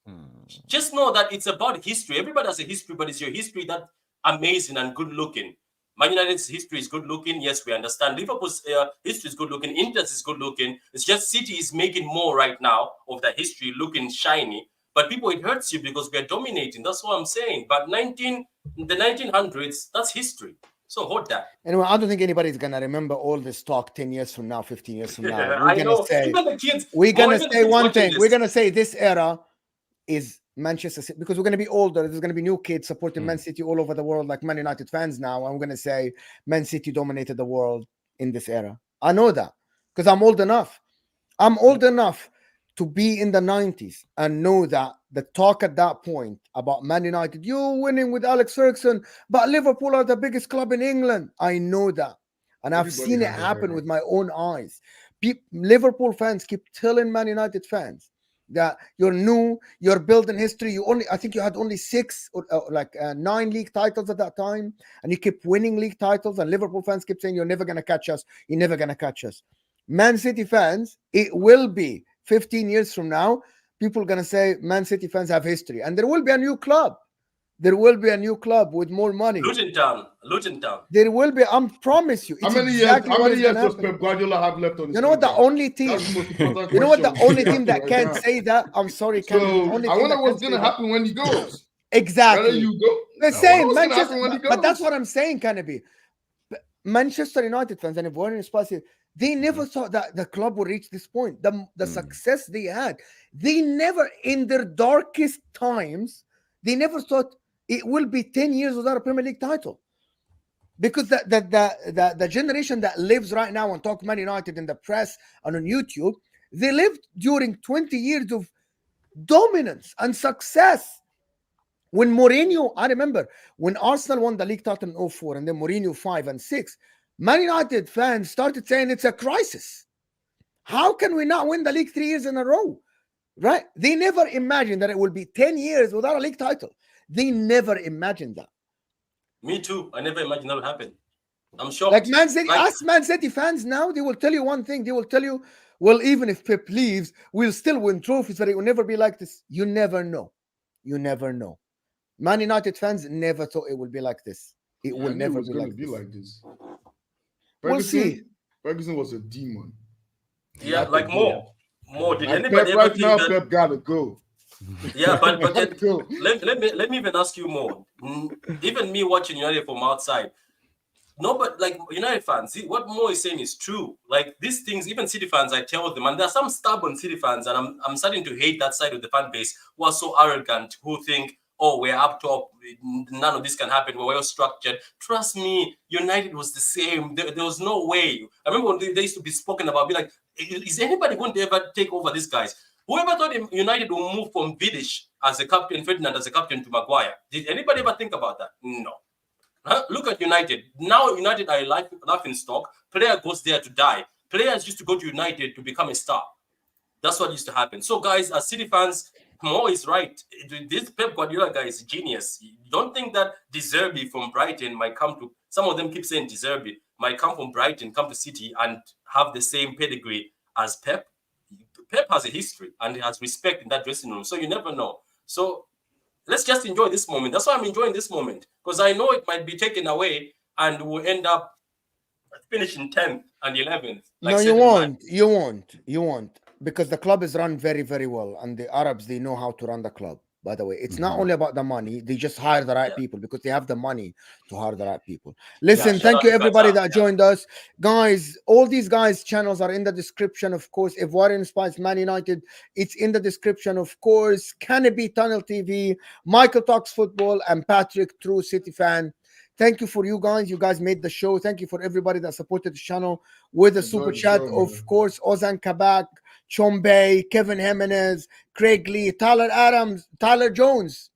just know that it's about history. Everybody has a history, but it's your history that amazing and good looking. Man United's history is good looking. Yes, we understand. Liverpool's history is good looking. Inter's is good looking. It's just City is making more right now of that history looking shiny. But people, it hurts you because we are dominating. That's what I'm saying. But the 1900s, that's history. So hold that. Anyway, I don't think anybody's gonna remember all this talk 10 years from now, 15 years from now. Yeah, We're I gonna know. say, Even the kids. we're gonna even the say kids one watching thing. this. We're gonna say this era is Manchester City, because we're going to be older. There's going to be new kids supporting Man City all over the world, like Man United fans now. I'm going to say Man City dominated the world in this era. I know that because I'm old enough. I'm old enough to be in the 90s and know that the talk at that point about Man United, you're winning with Alex Ferguson, but Liverpool are the biggest club in England. I know that. And I've Everybody seen it has a happen era. with my own eyes. Liverpool fans keep telling Man United fans that you're new, you're building history. I think you had only 6 or 9 league titles at that time, and you keep winning league titles. And Liverpool fans keep saying, "You're never gonna catch us. You're never gonna catch us." Man City fans, it will be 15 years from now. People are gonna say Man City fans have history, and there will be a new club. There will be a new club with more money. Luton Town. There will be. I promise you. How It's many exactly years? How what many is years gonna does happen. Pep Guardiola have left on his You know what? The contract? only team. That's the most important You know what? The question only we team have that right can't now. say that. I'm sorry, So Candy. The only I team wonder that what's can't gonna say that. happen when he goes. Exactly. Whether you go, The I wonder same what's gonna Manchester, happen when he but that's goes. what I'm saying, Canopy. Manchester United fans and Ivorian Spicy, they never thought that the club would reach this point. The success they had, they never, in their darkest times, they never thought it will be 10 years without a Premier League title. Because the generation that lives right now and talk Man United in the press and on YouTube, they lived during 20 years of dominance and success. When Mourinho, I remember when Arsenal won the league title in 2004 and then Mourinho 5 and 6, Man United fans started saying it's a crisis. How can we not win the league 3 years in a row? Right? They never imagined that it will be 10 years without a league title. They never imagined that. Me too. I never imagined that would happen. I'm shocked. Like Man City, ask Man City fans now, they will tell you one thing. They will tell you, well, even if Pep leaves, we'll still win trophies, but it will never be like this. You never know. You never know. Man United fans never thought it would be like this. It will never be like this. We'll see. Ferguson was a demon. Yeah, like more. Did Like anybody Pep ever right think now? that? Pep gotta go. Yeah, but Gotta go. let me even ask you more. Even me watching United from outside, no, but like United fans, see, what Mo is saying is true. Like these things, even City fans, I tell them, and there are some stubborn City fans, and I'm starting to hate that side of the fan base who are so arrogant, who think, oh, we're up top, none of this can happen, we're well structured. Trust me, United was the same. There was no way. I remember when they used to be spoken about, be like, is anybody going to ever take over these guys? Whoever thought United will move from Vidic as a captain, Ferdinand as a captain, to Maguire? Did anybody ever think about that? No. Look at United. Now United are a laughing stock. Player goes there to die. Players used to go to United to become a star. That's what used to happen. So, guys, as City fans, Mo is right. This Pep Guardiola guy is a genius. You don't think that De Zerbi from Brighton might come to... Some of them keep saying De Zerbi might come from Brighton, come to City, and have the same pedigree as Pep. Pep has a history and has respect in that dressing room. So you never know. So let's just enjoy this moment. That's why I'm enjoying this moment, because I know it might be taken away and we'll end up finishing 10th and 11th. No, you won't. You won't. Because the club is run very, very well. And the Arabs, they know how to run the club, by the way. It's not only about the money. They just hire the right people because they have the money to hire the right people. Listen, thank you, everybody that joined us. Guys, all these guys' channels are in the description, of course. Ivorian Spice, Man United, it's in the description, of course. Canopy Tunnel TV, Michael Talks Football, and Patrick, True City Fan. Thank you for you guys. You guys made the show. Thank you for everybody that supported the channel with a super chat. Of course, Ozan Kabak, Chombe, Kevin Jimenez, Craig Lee, Tyler Jones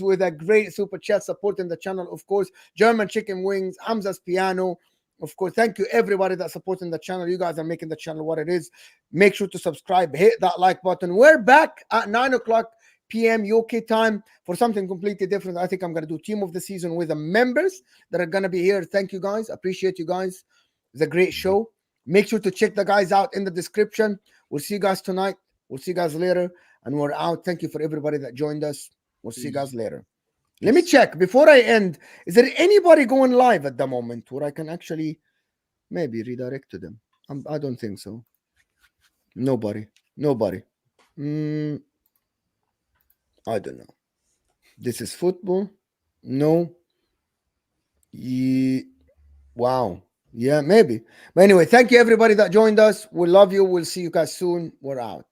with a great super chat supporting the channel. Of course, German Chicken Wings, Hamza's Piano, Of course, thank you everybody that's supporting the channel. You guys are making the channel what it is. Make sure to subscribe, hit that like button. We're back at 9 o'clock p.m. UK time for something completely different. I think I'm going to do team of the season with the members that are going to be here. Thank you guys. Appreciate you guys. It's a great show. Make sure to check the guys out in the description. We'll see you guys tonight. We'll see you guys later. And we're out. Thank you for everybody that joined us. We'll see you guys later. Let me check before I end. Is there anybody going live at the moment where I can actually maybe redirect to them? I don't think so. Nobody. I don't know. This is football. No. Wow. Yeah, maybe. But anyway, thank you everybody that joined us. We love you. We'll see you guys soon. We're out.